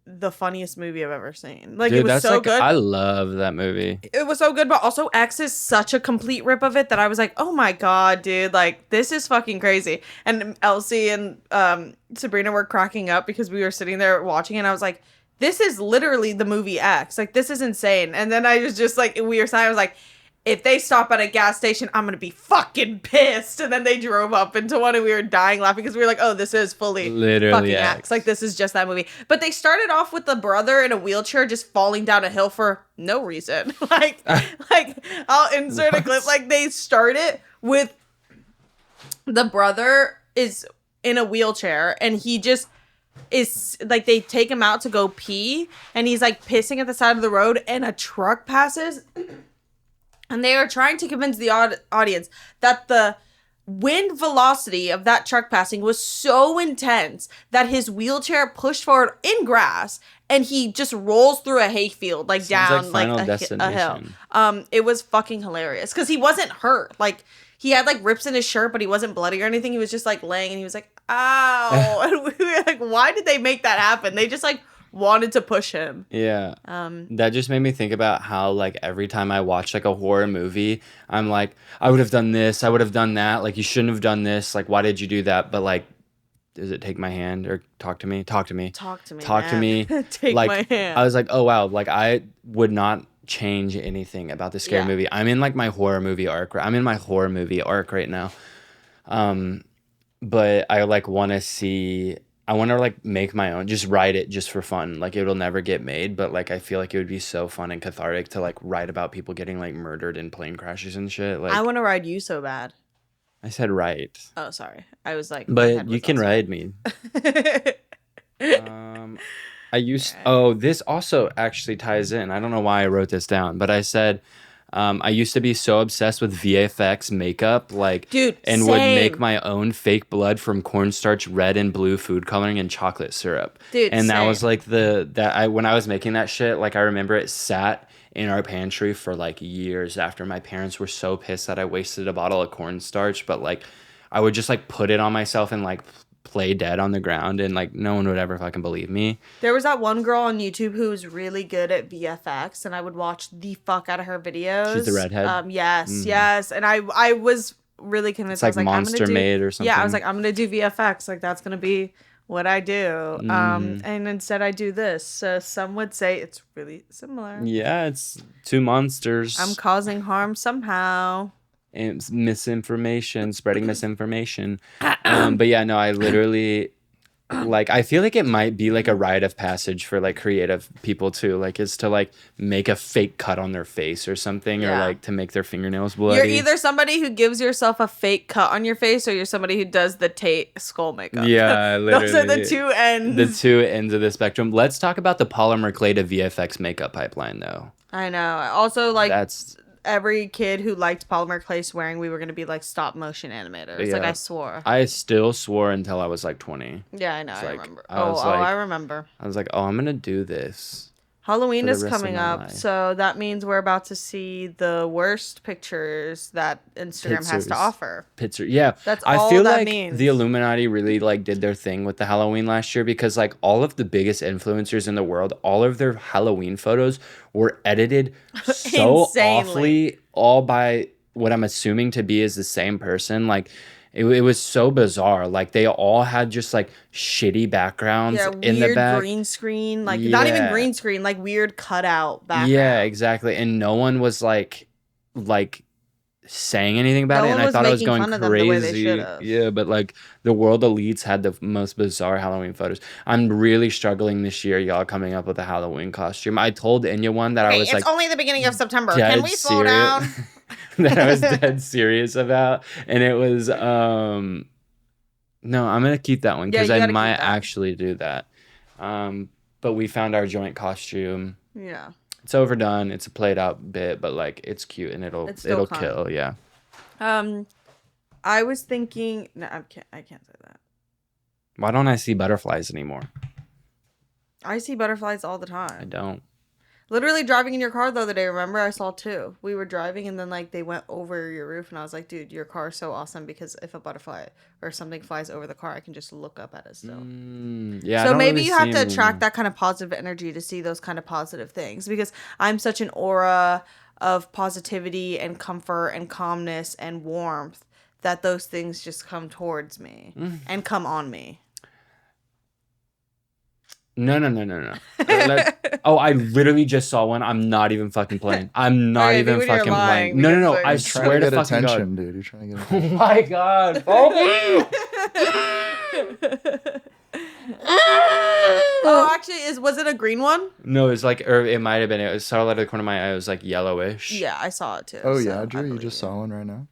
the funniest movie I've ever seen. Like, Dude, it was that's so like, good. I love that movie. It was so good, but also X is such a complete rip of it that I was like, oh my God, dude, like, this is fucking crazy. And Elsie and Sabrina were cracking up because we were sitting there watching, and I was like, this is literally the movie X. Like, this is insane. And then I was just like, we were silent. I was like, if they stop at a gas station, I'm going to be fucking pissed. And then they drove up into one, and we were dying laughing because we were like, oh, this is fully Literally fucking X. X. Like, this is just that movie. But they started off with the brother in a wheelchair just falling down a hill for no reason. like, I'll insert a clip. Like, they start it with the brother is in a wheelchair, and he just is like, they take him out to go pee, and he's like pissing at the side of the road, and a truck passes. And they are trying to convince the audience that the wind velocity of that truck passing was so intense that his wheelchair pushed forward in grass, and he just rolls through a hayfield, like down like Final a hill. Destination. It was fucking hilarious because he wasn't hurt. Like, he had like rips in his shirt, but he wasn't bloody or anything. He was just like laying, and he was like, ow. And we were like, why did they make that happen? They just like wanted to push him. Yeah. That just made me think about how, like, every time I watch, like, a horror movie, I'm like, I would have done this, I would have done that. Like, you shouldn't have done this. Like, why did you do that? But, like, does it take my hand or talk to me? Talk to me. Talk to me, Talk to man. me. Take like, my hand. I was like, oh, wow. Like, I would not change anything about this scary Yeah. movie. I'm in, like, my horror movie arc. I'm in my horror movie arc right now. But I, like, want to see... I want to like make my own, just write it just for fun. Like, it'll never get made, but like I feel like it would be so fun and cathartic to like write about people getting like murdered in plane crashes and shit. Like, I want to ride you so bad. I said write, Oh, sorry. I was like, my but head you was can elsewhere. ride me. I used. Oh, this also actually ties in. I don't know why I wrote this down, but I said. I used to be so obsessed with VFX makeup, like, Dude, and would make same. my own fake blood from cornstarch, red and blue food coloring, and chocolate syrup. Dude, and that same. was like when I was making that shit, like, I remember it sat in our pantry for like years after my parents were so pissed that I wasted a bottle of cornstarch, but like, I would just like put it on myself and like play dead on the ground, and like no one would ever fucking believe me. There was that one girl on YouTube who was really good at VFX, and I would watch the fuck out of her videos. She's the redhead? Yes. And I was really convinced. It's like I was like, Monster I'm gonna Maid do, or something. Yeah, I was like, I'm gonna do VFX. Like, that's gonna be what I do. And instead I do this. So some would say it's really similar. Yeah, it's two monsters. I'm causing harm somehow. And it's misinformation, spreading misinformation. But yeah, no, I literally, like, I feel like it might be like a rite of passage for like creative people too. Like, is to like make a fake cut on their face or something, or Yeah. like to make their fingernails bloody. You're either somebody who gives yourself a fake cut on your face, or you're somebody who does the Tate skull makeup. Yeah, literally. Those are the two ends. The two ends of the spectrum. Let's talk about the polymer clay to VFX makeup pipeline, though. I know. Also, like, That's every kid who liked polymer clay swearing we were going to be like stop motion animators. Like, Yeah. I swore. I still swore until I was like 20. Yeah, I know. I like, remember. I was like- I remember. I was like, oh, I'm gonna do this. Halloween for the is rest of coming my up, life. so that means we're about to see the worst pictures that Instagram has Pictures. to offer. Picture, yeah. That's I all feel that like means. the Illuminati really like did their thing with the Halloween last year, because like all of the biggest influencers in the world, all of their Halloween photos were edited so Insanely. awfully, all by what I'm assuming to be is the same person. Like it was so bizarre. Like they all had just like shitty backgrounds in the weird back. green screen, like not even green screen, like weird cutout background. Yeah, exactly. And no one was like saying anything about No it, and one I was thought I was making going fun of them the way they crazy. should've. Yeah, but like the world elites had the most bizarre Halloween photos. I'm really struggling this year, y'all, coming up with a Halloween costume. I told Inya one that I was it's like only the beginning of September. dead Can we slow serious- down? that I was dead serious about, and it was no, I'm gonna keep that one because Yeah, you I gotta might keep that. actually do that. But we found our joint costume. Yeah. It's overdone. It's a played out bit, but like it's cute and It's still it'll fun. kill. Yeah. I was thinking. No, I can't say that. Why don't I see butterflies anymore? I see butterflies all the I time. don't. Literally driving in your car the other day. Remember, I saw 2. We were driving and then like they went over your roof, and I was like, "Dude, your car is so awesome because if a butterfly or something flies over the car, I can just look up at it still." Yeah. I So don't maybe really you have see to 'em attract that kind of positive energy to see those kind of positive things, because I'm such an aura of positivity and comfort and calmness and warmth that those things just come towards me and come on me. No. I literally just saw one. I'm not even fucking playing. I'm not Okay, even dude, you're fucking lying playing. No. because, I like- Trying swear to to get fucking attention, God. dude. You're trying to get Oh attention. my God. Oh, actually, was it a green one? No, it's like, or it might have been. It was started out of the corner of my eye. It was like yellowish. Yeah, I saw it too. Oh so yeah, I Drew, you believe just saw one right now.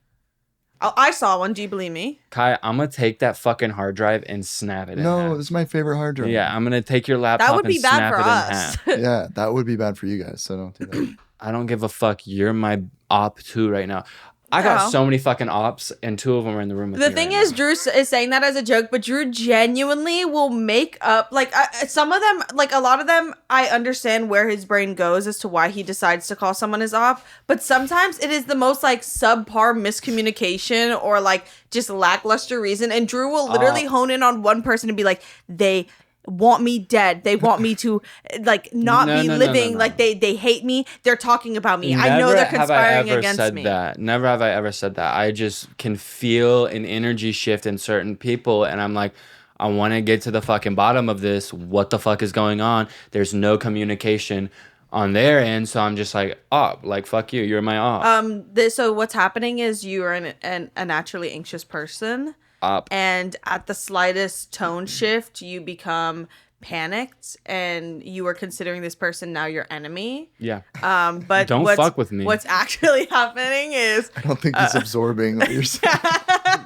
Oh, I saw one. Do you believe me? Kai, I'm gonna take that fucking hard drive and snap it in No, half. this is my favorite hard drive. Yeah, I'm gonna take your laptop That would and be bad snap for it us. in half. Yeah, that would be bad for you guys, so don't do that. I don't give a fuck. You're my op 2 right now. I got No. so many fucking ops, and 2 of them are in the room with The me thing right is, now. Drew is saying that as a joke, but Drew genuinely will make up, like, some of them, like, a lot of them, I understand where his brain goes as to why he decides to call someone his op, but sometimes it is the most, like, subpar miscommunication or, like, just lackluster reason, and Drew will literally hone in on one person and be like, they want me dead. They want me to like not No, be no, no, living. no, no. Like they hate me. They're talking about me. I know they're conspiring against said me. that. Never have I ever said that. I just can feel an energy shift in certain people, and I'm like, I want to get to the fucking bottom of this. What the fuck is going on? There's no communication on their end, so I'm just like, op, like fuck you. You're my op. So what's happening is you are a naturally anxious person. Op. And at the slightest tone shift, you become panicked and you are considering this person now your enemy. Yeah. But Don't fuck with me. What's actually happening is I don't think he's absorbing what you're saying.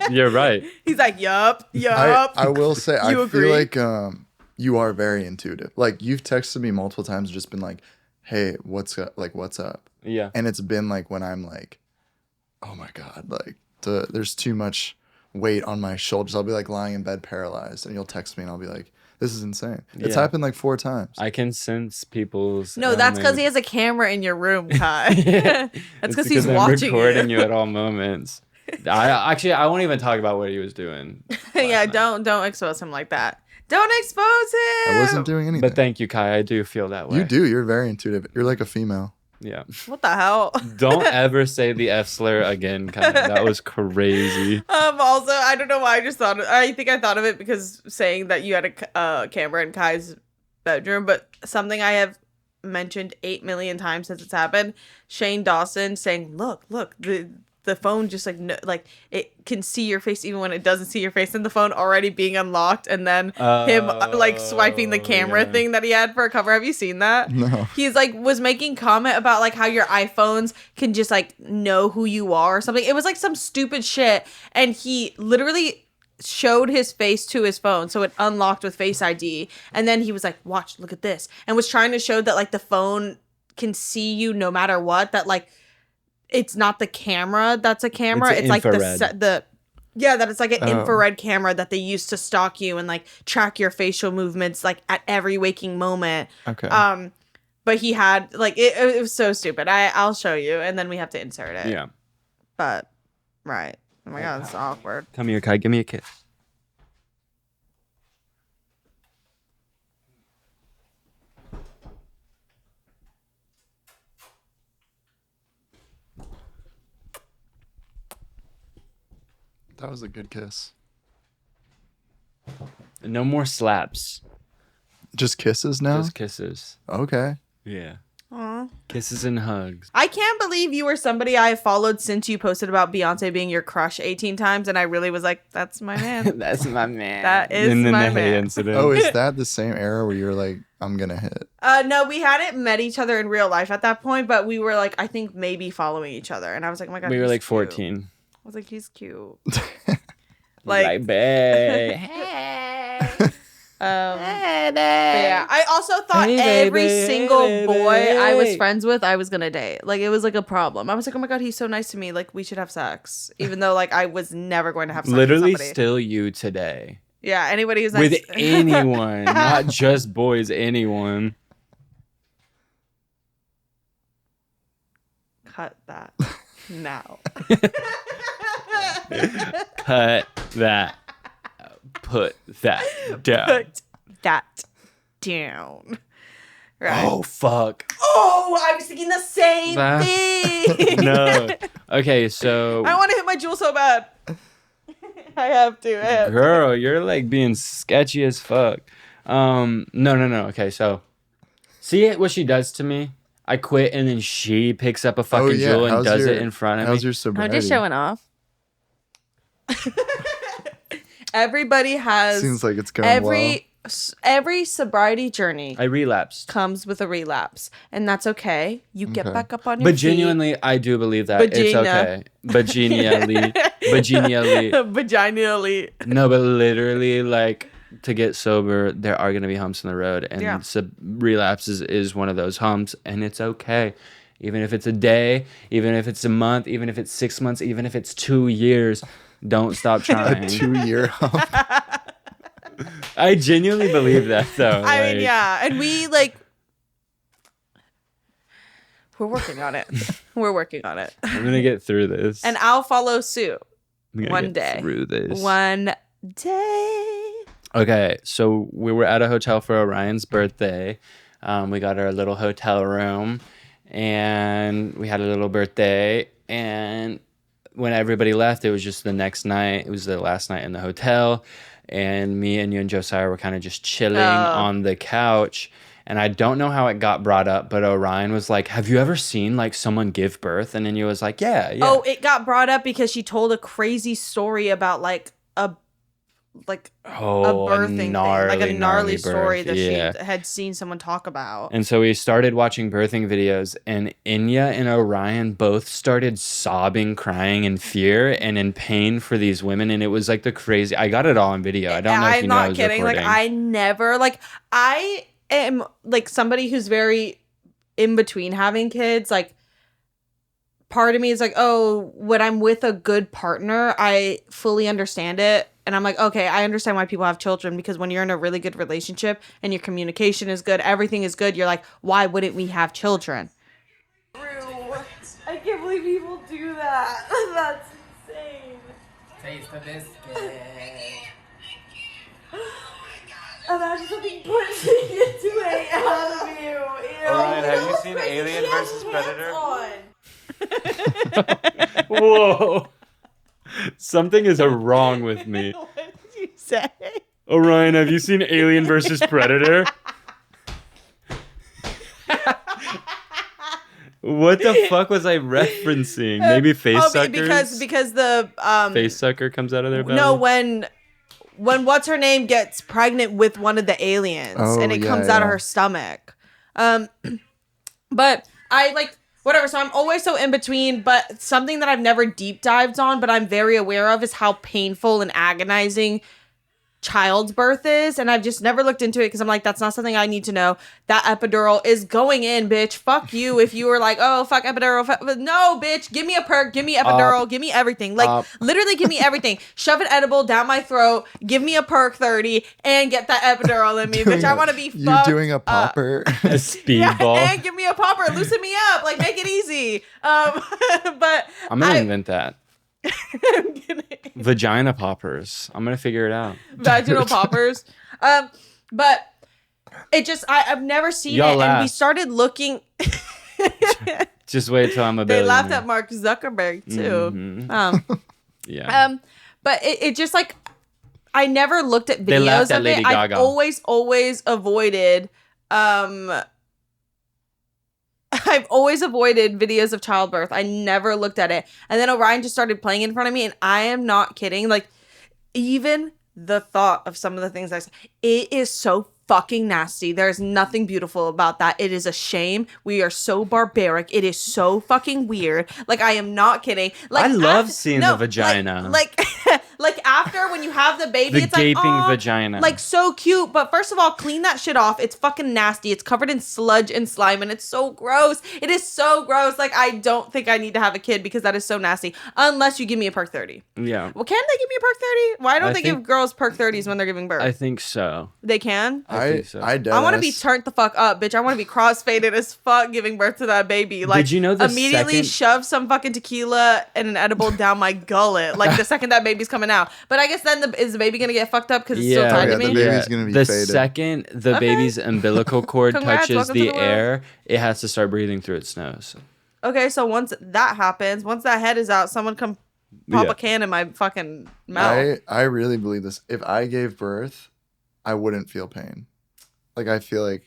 You're right. he's like, yup. I will say, I You feel agree? like you are very intuitive. Like, you've texted me multiple times, just been like, hey, what's up? Like, what's up? Yeah. And it's been like when I'm like, oh my God, like, there's too much weight on my shoulders. I'll be like lying in bed paralyzed, and you'll text me, and I'll be like, this is insane. It's Yeah. happened like 4 times. I can sense people's. No, that's because he elements. has a camera in your room, Kai. Yeah. That's It's because he's I'm watching recording you. you at all moments. I won't even talk about what he was doing. Yeah, don't expose him like that. Don't expose him. I wasn't doing anything. But thank you, Kai. I do feel that way. You do. You're very intuitive. You're like a female. Yeah. What the hell? Don't ever say the F slur again, Kai. That was crazy. Also, I don't know why I think I thought of it because saying that you had a camera in Kai's bedroom, but something I have mentioned 8 million times since it's happened. Shane Dawson saying, look, the phone just like no, like it can see your face even when it doesn't see your face, and the phone already being unlocked, and then him like swiping the camera thing that he had for a cover. Have you seen that? No. He's like was making comment about like how your iPhones can just like know who you are or something. It was like some stupid shit, and he literally showed his face to his phone so it unlocked with Face ID, and then he was like, watch, look at this, and was trying to show that like the phone can see you no matter what, that like it's not the camera that's a camera, it's like infrared. that it's like an infrared camera that they use to stalk you and like track your facial movements like at every waking moment. Okay. But he had like it was so stupid. I'll show you, and then we have to insert it. Yeah. But right. Oh my God, it's awkward. Come here, Kai. Give me a kiss. That was a good kiss. No more slaps. Just kisses now? Just kisses. Okay. Yeah. Aw. Kisses and hugs. I can't believe you were somebody I have followed since you posted about Beyonce being your crush 18 times, and I really was like, that's my man. That's my man. That is and then my the man. Hay incident. Oh, is that the same era where you're like, I'm gonna hit? No, we hadn't met each other in real life at that point, but we were like, I think maybe following each other. And I was like, oh my God. we were he's like cute. 14. I was like, he's cute. Like, babe. Hey. But yeah, I also thought every single boy I was friends with, I was gonna date. Like, it was like a problem. I was like, oh my God, he's so nice to me. Like, we should have sex, even though like I was never going to have sex Literally with somebody. still you today. Yeah, anybody who's nice. With anyone, not just boys, anyone. Cut that now. Cut that. Put that down. Put that down. Right. Oh, fuck. Oh, I was thinking the same That- thing. No. Okay, so... I want to hit my jewel so bad. I have to. Girl, you're like being sketchy as fuck. No. Okay, so... See what she does to me? I quit and then she picks up a fucking jewel and does it in front of me. How's your sobriety? I'm just showing off. Everybody has... Seems like it's going well. Every sobriety journey I relapsed. comes with a relapse, and that's okay. You get back up on your But feet. genuinely, I do believe that it's Vagina. okay. Vaginally. Vaginally. No, but literally, like, to get sober, there are going to be humps in the road. And relapses is one of those humps, and it's okay. Even if it's a day, even if it's a month, even if it's 6 months, even if it's 2 years, don't stop trying. A 2-year hump. I genuinely believe that, though. I mean, yeah. And we, like... We're working on it. We're working on it. I'm going to get through this. And I'll follow suit. I'm gonna One get day. through this. One day. Okay, so we were at a hotel for Orion's birthday. We got our little hotel room, and we had a little birthday. And when everybody left, it was just the next night. It was the last night in the hotel, and me and you and Josiah were kind of just chilling on the couch. And I don't know how it got brought up, but Orion was like, have you ever seen like someone give birth? And then you was like, yeah. Oh, it got brought up because she told a crazy story about like a birthing thing, like a gnarly story birth. that she had seen someone talk about. And so we started watching birthing videos, and Inya and Orion both started sobbing, crying in fear and in pain for these women. And it was like the crazy, I got it all on video. I don't know if you know I was kidding. recording. Like, I never, like, I am like somebody who's very in between having kids. Like, part of me is like, oh, when I'm with a good partner, I fully understand it. And I'm like, okay, I understand why people have children, because when you're in a really good relationship and your communication is good, everything is good, you're like, why wouldn't we have children? I can't believe people do that. That's insane. Taste the biscuit. Imagine something pushing it to a out of you. Ew. Orion, have you seen Alien vs. Predator? On. Whoa. Something is wrong with me. What did you say? Orion, have you seen Alien vs. Predator? What the fuck was I referencing? Maybe face suckers? Because the face sucker comes out of their belly? No, when what's her name gets pregnant with one of the aliens and it comes out of her stomach. But I like whatever, so I'm always so in between, but something that I've never deep dived on, but I'm very aware of, is how painful and agonizing childbirth is, and I've just never looked into it because I'm like, that's not something I need to know. That epidural is going in, bitch. Fuck you if you were like, oh, fuck epidural. No, bitch. Give me a perk. Give me epidural. Give me everything. Like, literally give me everything. Shove an edible down my throat. Give me a perk 30 and get that epidural in me, bitch. I want to be fucked. You doing a popper? A speedball? Yeah, and give me a popper. Loosen me up. Like, make it easy. But I'm going to invent that. I'm gonna Vagina poppers. I'm going to figure it out. vaginal poppers. But it just, I've never seen Y'all it. laugh. And we started looking. Just wait till I'm a They billionaire. laughed at Mark Zuckerberg too. Mhm. Yeah. But it just like I never looked at They laughed videos at of Lady it. I've Gaga. always avoided I've always avoided videos of childbirth. I never looked at it. And then Orion just started playing in front of me, and I am not kidding. Like, even the thought of some of the things I said, it is so fucking nasty. There's nothing beautiful about that. It is a shame. We are so barbaric. It is so fucking weird. Like, I am not kidding. Like, I love seeing the vagina. Like after when you have the baby, The it's like, gaping "Aw," vagina. like so cute. But first of all, clean that shit off. It's fucking nasty. It's covered in sludge and slime, and it's so gross. It is so gross. Like, I don't think I need to have a kid because that is so nasty. Unless you give me a perk 30. Yeah. Well, can they give me a perk 30? Why don't I they think- give girls perk 30s when they're giving birth? I think so. They can. I think so. I I want to be turned the fuck up, bitch. I want to be crossfaded as fuck giving birth to that baby. Like, Did you know the immediately second- shove some fucking tequila and an edible down my gullet, like the second that baby's coming out. But I guess then is the baby gonna get fucked up because it's still Yeah. tied Oh, to yeah, me? the baby's gonna be the faded. second the Okay. baby's umbilical cord Congrats, touches welcome to the the world. air, it has to start breathing through its nose. Okay, so once that happens, once that head is out, someone come pop Yeah. a can in my fucking mouth. I really believe this. If I gave birth, I wouldn't feel pain. Like, I feel like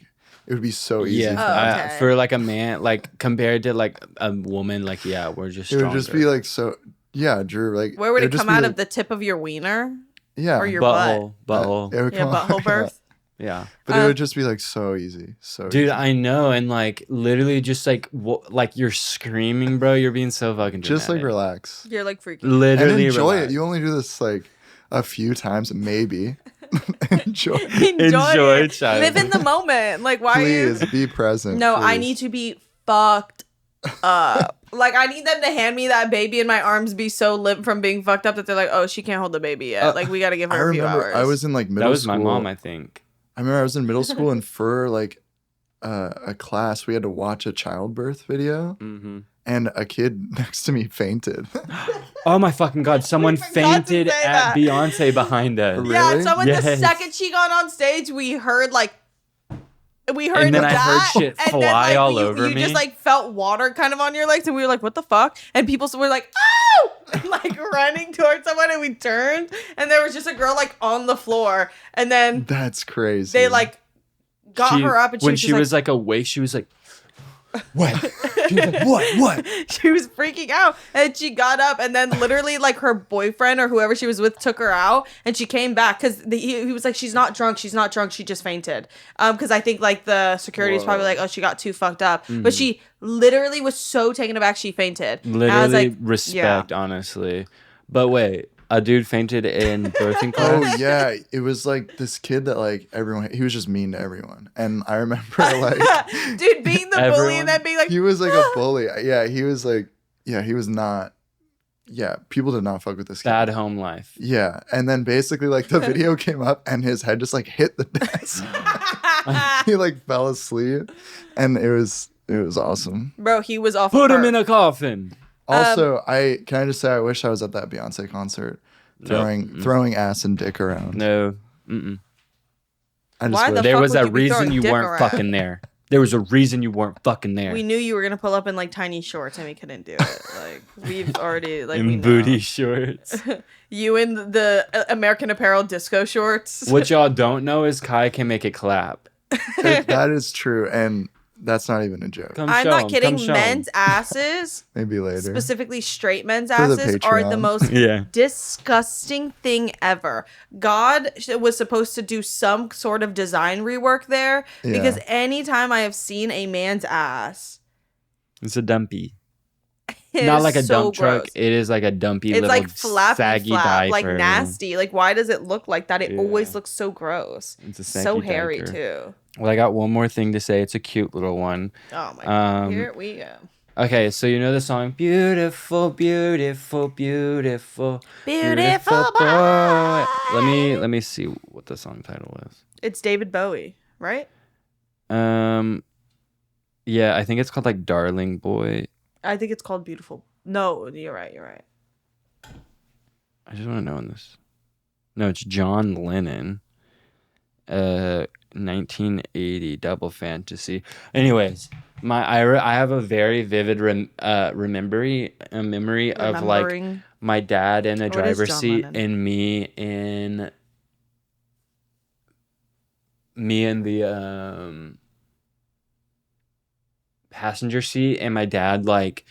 it would be so easy. Yeah, Oh, okay. for like a man, like compared to like a woman, like yeah, we're just It stronger. would just be like so. Yeah, Drew. Like, Where would it would just come be out like- of the tip of your wiener Yeah, or your butt? butthole. It would Yeah, come out- butthole birth. Yeah, But it would just be like so easy. So dude, easy. I know, and like literally, just like like you're screaming, bro. You're being so fucking just like dramatic. relax You're like freaking. and Literally enjoy relax. it. You only do this like a few times, maybe. Enjoy. Enjoy it. child. Live in the moment. Like, why Please are you? be present. No, I please. need to be fucked up. Like, I need them to hand me that baby and my arms be so limp from being fucked up that they're like, oh, she can't hold the baby yet. Like, we got to give I her a few remember hours. I was in like middle That was school. my mom, I think. I remember I was in middle school and for like a class we had to watch a childbirth video Mm-hmm. and a kid next to me fainted. Oh my fucking god! Someone forgot to fainted say at that. Beyonce behind us. Really? Yeah, someone the Yes. second she got on stage, we heard like. We heard And then I that, heard shit and fly then, like, all you, over you me. just like felt water kind of on your legs, and we were like, "What the fuck?" And people were like, "Oh!" and, like running towards someone, and we turned, and there was just a girl like on the floor, and then That's crazy. they like got her up, and when was she just, was like awake, she was like, "What?" She was like, "What? she was freaking out, and she got up, and then literally like her boyfriend or whoever she was with took her out, and she came back because he was like, she's not drunk, she just fainted, because I think like the security is probably Whoa. like, oh, she got too fucked up, but she literally was so taken aback she fainted. And I was Literally like, respect, honestly. But wait, a dude fainted in birthing Oh class. yeah, it was like this kid that like everyone. He was just mean to everyone, and I remember like dude, being the bully Everyone- and then being like, he was like a bully. Yeah, he was like he was not. Yeah, people did not fuck with this kid. Bad home life. Yeah, and then basically like the video came up and his head just like hit the desk. He like fell asleep, and it was awesome. bro, he was off. Put him in a coffin. Also, I just say I wish I was at that Beyonce concert, throwing ass and dick around. No. Mm-mm. I just Why the wish. There fuck was would a you be reason throwing you dick weren't around? fucking there. There was a reason you weren't fucking there. We knew you were gonna pull up in like tiny shorts, and we couldn't do it. Like we've already like we in know. booty shorts. You in the American Apparel disco shorts. What y'all don't know is Kai can make it clap. That is true, and that's not even a joke. Come I'm show not 'em, kidding. come show 'em. Men's asses, Maybe later. specifically straight men's For the asses, are the Patreon. most Yeah. disgusting thing ever. God was supposed to do some sort of design rework there because Yeah. anytime I have seen a man's ass, It's a dumpy. it Not is like a so dump truck. gross. It is like a dumpy It's little like flappy saggy flap, diaper. like nasty. Like why does it look like that? It Yeah. always looks so gross. It's a So saggy hairy diaper. too. Well, I got one more thing to say. It's a cute little one. Oh my god. Um, Here we go. Okay, so you know the song "Beautiful, Beautiful, Beautiful, Beautiful Boy." Let me see what the song title is. It's David Bowie, right? Yeah, I think it's called like "Darling Boy." I think it's called Beautiful. No, you're right. I just want to know in this. No, it's John Lennon. 1980 double fantasy. Anyways, I have a very vivid memory of like Remembering. my dad in a Oh, it is driver's John seat Lennon. and me in the passenger seat, and my dad like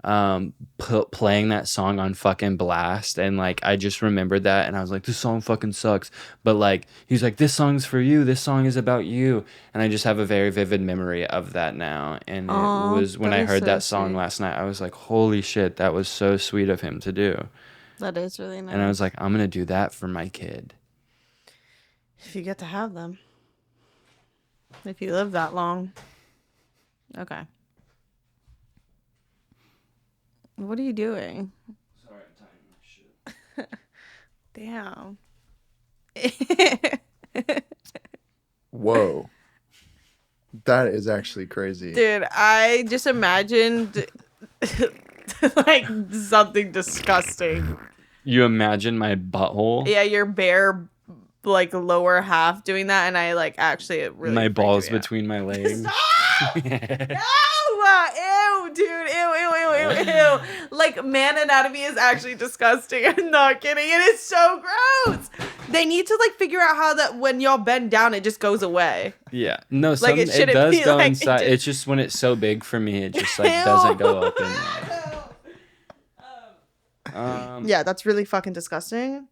playing that song on fucking blast, and like I just remembered that, and I was like, this song fucking sucks, but like he's like, this song's for you, this song is about you, and I just have a very vivid memory of that now. And it Aw, was when that I is heard so that song sweet. last night, I was like, holy shit, that was so sweet of him to do. That is really nice. And I was like, I'm gonna do that for my kid. if you get to have them. If you live that long. Okay. What are you doing? Sorry, I'm tying my shit. Damn. Whoa. That is actually crazy. Dude, I just imagined like something disgusting. You imagine my butthole? Yeah, your bare like lower half doing that, and I like actually it really My freaked balls me out. between my legs. Stop! No! Ew, dude. Ew. Like, man anatomy is actually disgusting. I'm not kidding. It is so gross. They need to, like, figure out how that when y'all bend down, it just goes away. Yeah. No, Like, it it shouldn't does be go like- inside. It's just when it's so big for me, it just, like, doesn't go up in there. Yeah, that's really fucking disgusting.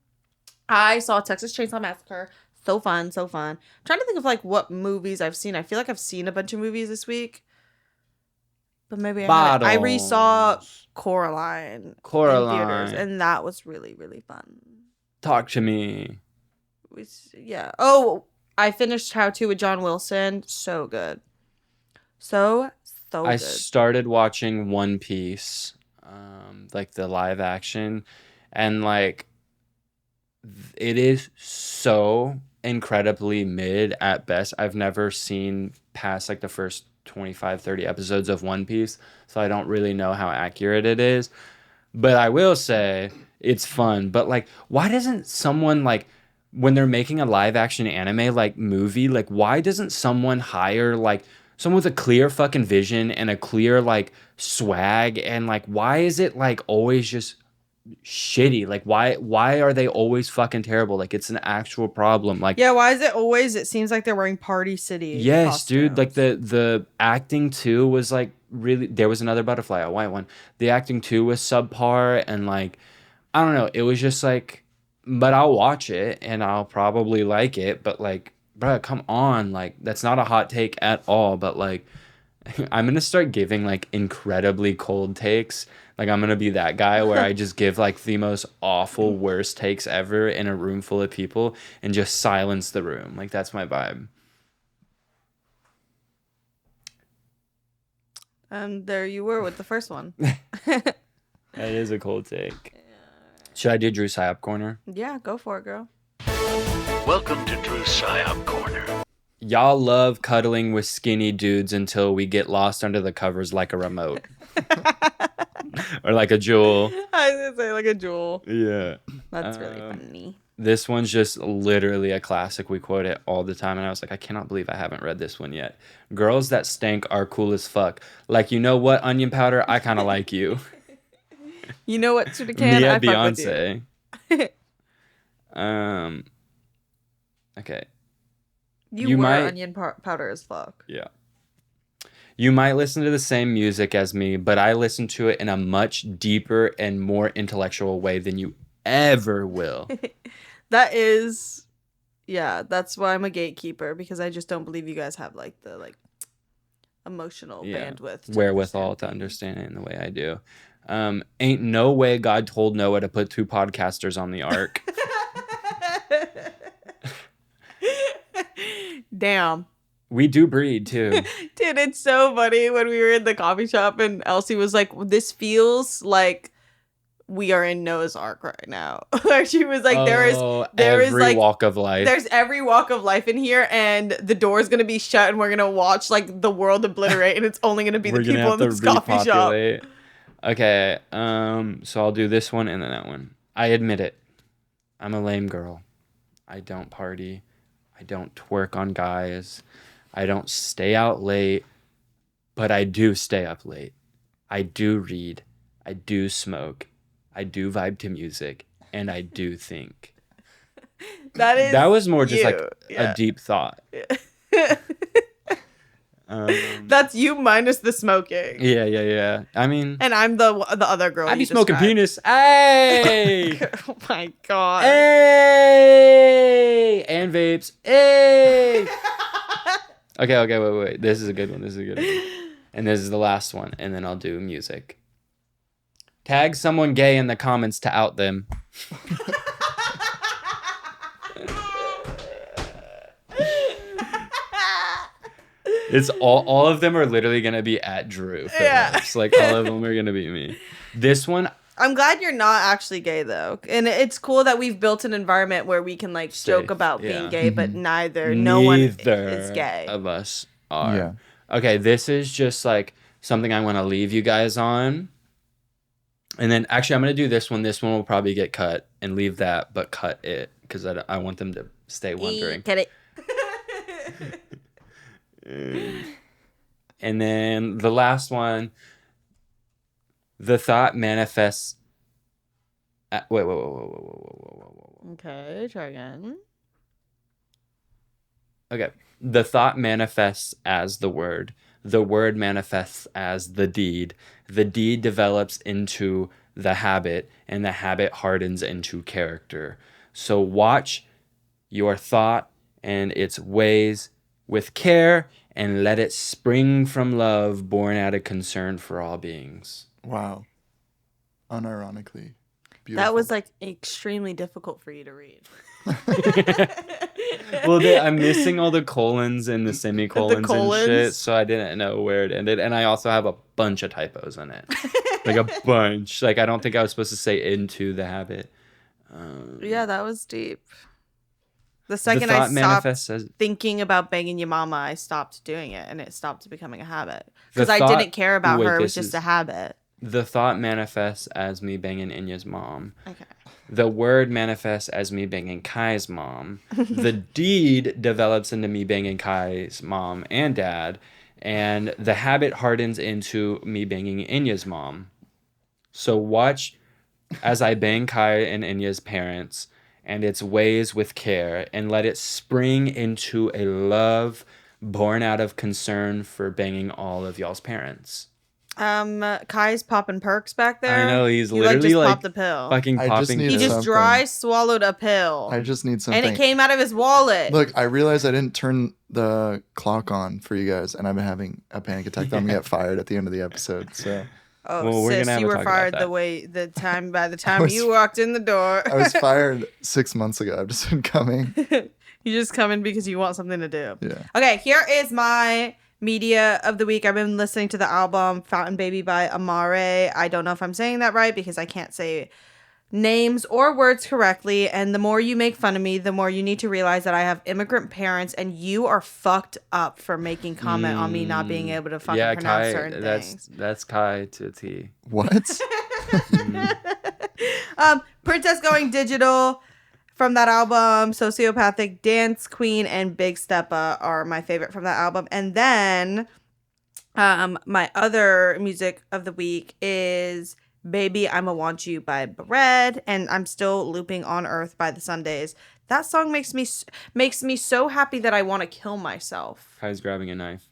I saw Texas Chainsaw Massacre. So fun. Trying to think of, like, what movies I've seen. I feel like I've seen a bunch of movies this week. But maybe I haven't. I re-saw Coraline. In theaters, and that was really, really fun. Talk to me. Yeah. Oh, I finished How To with John Wilson. So good. So I good. started watching One Piece, like the live action, and like it is so incredibly mid at best. I've never seen past like the first 25-30 episodes of One Piece, so I don't really know how accurate it is, but I will say it's fun. But like, why doesn't someone, like, when they're making a live action anime like movie, like why doesn't someone hire like someone with a clear fucking vision and a clear like swag, and like why is it like always just shitty? Like why are they always fucking terrible? Like it's an actual problem. Like, Yeah, why is it always, it seems like they're wearing Party City yes, dude. Like costumes. the acting too was like really. There was another butterfly, a white one. The acting too was subpar, and like I don't know. It was just like, but I'll watch it and I'll probably like it. But like, bruh, come on. Like that's not a hot take at all. But like, I'm gonna start giving like incredibly cold takes. Like I'm gonna be that guy where I just give like the most awful worst takes ever in a room full of people and just silence the room. Like that's my vibe. And there you were with the first one. That is a cold take. Should I do Drew Psyop Corner? Yeah, go for it, girl. Welcome to Drew Psyop Corner. Y'all love cuddling with skinny dudes until we get lost under the covers like a remote. Or like a jewel. I was gonna say like a jewel. Yeah. That's really funny. This one's just literally a classic. We quote it all the time, and I was like, I cannot believe I haven't read this one yet. Girls that stink are cool as fuck. Like, you know what, onion powder? I kind of like you. You know what, Suda Can? Mia I fuck with you. Beyonce. Okay. You You were might- onion powder as fuck. Yeah. You might listen to the same music as me, but I listen to it in a much deeper and more intellectual way than you ever will. That is, yeah, that's why I'm a gatekeeper, because I just don't believe you guys have like the emotional bandwidth. to Wherewithal to understand it in the way I do. Ain't no way God told Noah to put 2 podcasters on the ark. Damn. We do breed too. Dude, it's so funny when we were in the coffee shop and Elsie was like, this feels like we are in Noah's Ark right now. She was like, there is every like walk of life. there's every walk of life in here, and the door's gonna be shut, and we're gonna watch like the world obliterate, and it's only gonna be the people in this coffee shop. Okay, so I'll do this one and then that one. I admit it. I'm a lame girl. I don't party. I don't twerk on guys. I don't stay out late, but I do stay up late. I do read. I do smoke. I do vibe to music, and I do think. That was more just like Yeah. a deep thought. That's you minus the smoking. Yeah. I mean, And I'm the other girl. I be you smoking described. penis. Hey! Oh my god. Hey! And vapes. Hey! Okay, wait. This is a good one. And this is the last one, and then I'll do music. Tag someone gay in the comments to out them. It's all of them are literally gonna be at Drew Phillips. Yeah. Like all of them are gonna be me. This one, I'm glad you're not actually gay though, and it's cool that we've built an environment where we can like joke Safe, about yeah. being gay, but no one is gay. of us are. Yeah. Okay, this is just like something I want to leave you guys on. And then actually I'm going to do this one. This one will probably get cut and leave that, but cut it because I want them to stay wondering. Get it? And then the last one, the thought manifests. Wait. Okay, try again. Okay. The thought manifests as the word manifests as the deed develops into the habit, and the habit hardens into character. So watch your thought and its ways with care, and let it spring from love born out of concern for all beings. Wow. Unironically. Beautiful. That was like extremely difficult for you to read. Well, I'm missing all the colons and the semicolons and shit, so I didn't know where it ended. And I also have a bunch of typos in it. Like a bunch. Like I don't think I was supposed to say into the habit. Yeah, that was deep. The second I stopped thinking about banging your mama, I stopped doing it, and it stopped becoming a habit. Because I didn't care about her. It was just a habit. The thought manifests as me banging Inya's mom. Okay. The word manifests as me banging Kai's mom. The deed develops into me banging Kai's mom and dad. And the habit hardens into me banging Inya's mom. So watch as I bang Kai and Inya's parents and its ways with care, and let it spring into a love born out of concern for banging all of y'all's parents. Kai's popping perks back there. I know, he's he literally just like popped a pill. fucking I just popping. need He just something. dry swallowed a pill. I just need something. And it came out of his wallet. Look, I realized I didn't turn the clock on for you guys, and I've been having a panic attack that I'm gonna get fired at the end of the episide. So Oh, Well, we're sis, gonna have you a were talk about fired that. by the time was- you walked in the door. I was fired 6 months ago. I've just been coming. You just come in because you want something to do. Yeah. Okay, here is my media of the week. I've been listening to the album Fountain Baby by Amare. I don't know if I'm saying that right because I can't say names or words correctly. And the more you make fun of me, the more you need to realize that I have immigrant parents and you are fucked up for making comment on me not being able to fucking pronounce Kai, certain things. that's Kai to a T. What? Princess Going Digital from that album, Sociopathic, Dance Queen, and Big Steppa are my favorite from that album. And then my other music of the week is Baby I'ma Want You by Bread, and I'm still looping On Earth by the Sundays. That song makes me so happy that I want to kill myself. Kai's grabbing a knife.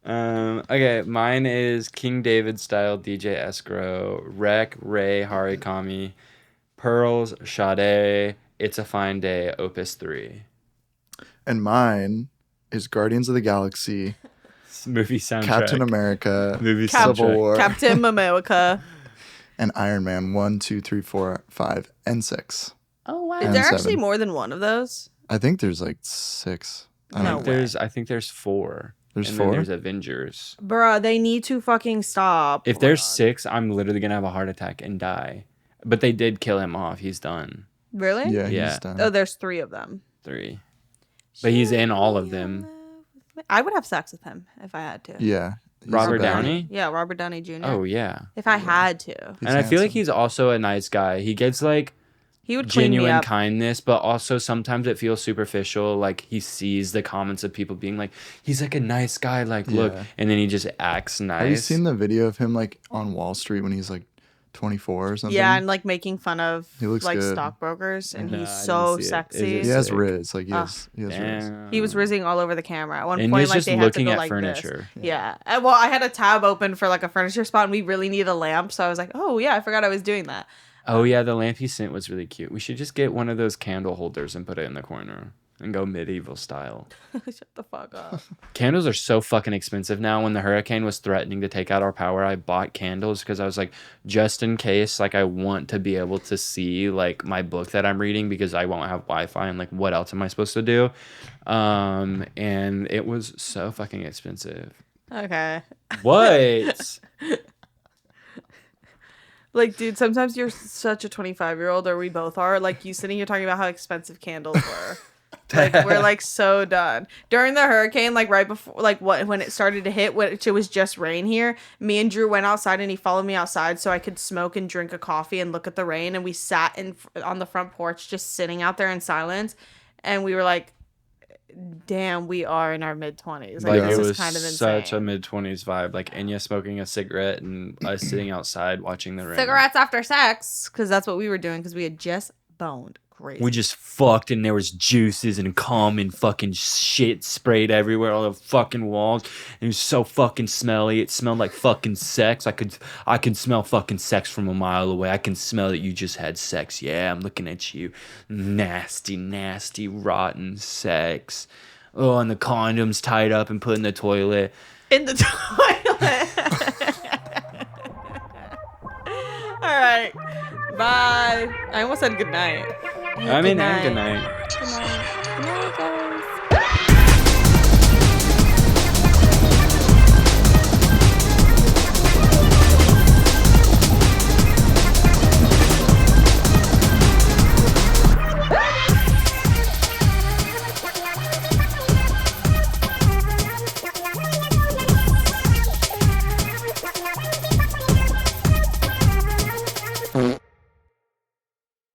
Okay, mine is King David style DJ Escrow, Rec, Ray, Harikami, Pearls, Sade, It's a Fine Day, Opus 3. And mine is Guardians of the Galaxy, Movie soundtrack. Captain America, Movie Civil soundtrack. War, Captain America. and Iron Man 1, 2, 3, 4, 5, and 6. Oh wow. Is And there 7. actually more than one of those? I think there's like 6. I No don't way. know. I think there's 4. There's and 4? Then there's Avengers. Bruh, they need to fucking stop. If there's 6, I'm literally gonna have a heart attack and die. But they did kill him off. He's done. Really? Yeah, Yeah. he's done. Oh, there's 3 of them. 3. But he's in all of them. I would have sex with him if I had to. Yeah. he's Robert bad. Downey? Yeah, Robert Downey Jr. Oh yeah. If I had to. He's And I feel like handsome. he's also a nice guy. He gets like He would clean me genuine up. kindness, but also sometimes it feels superficial. Like he sees the comments of people being like, he's like a nice guy, like look, Yeah. and then he just acts nice. Have you seen the video of him like on Wall Street when he's like 24 or something? Yeah, and like making fun of He looks like good. stockbrokers, and No, he's I didn't so see it. Is sexy. it He has sick? Riz. Like he has Riz. Damn. He was rizzing all over the camera. At one And he point, was like just they had to looking go at like furniture. this. Yeah. Well, I had a tab open for like a furniture spot, and we really need a lamp, so I was like, oh yeah, I forgot I was doing that. Oh yeah, the lamp he sent was really cute. We should just get one of those candle holders and put it in the corner and go medieval style. Shut the fuck up. Candles are so fucking expensive now. When the hurricane was threatening to take out our power, I bought candles because I was like, just in case, like I want to be able to see like my book that I'm reading because I won't have Wi-Fi and like what else am I supposed to do? And it was so fucking expensive. Okay. What? Like, dude, sometimes you're such a 25-year-old, or we both are. Like, you sitting here talking about how expensive candles were. Like, we're like so done. During the hurricane, like right before, like when it started to hit, which it was just rain here, me and Drew went outside and he followed me outside so I could smoke and drink a coffee and look at the rain. And we sat on the front porch just sitting out there in silence. And we were like, damn, we are in our mid-20s. Like, Like this it is was kind of insane. such a mid-20s vibe. Like Enya smoking a cigarette and us sitting outside watching the rain. Cigarettes after sex, because that's what we were doing, because we had just boned. Crazy. We just fucked and there was juices and cum and fucking shit sprayed everywhere on the fucking walls. It was so fucking smelly. It smelled like fucking sex. I could smell fucking sex from a mile away. I can smell that you just had sex. Yeah, I'm looking at you. Nasty, nasty, rotten sex. Oh, and the condoms tied up and put in the toilet. In the toilet. All right. Bye. I almost said good night. I mean, and good night. Good night. Good night, guys.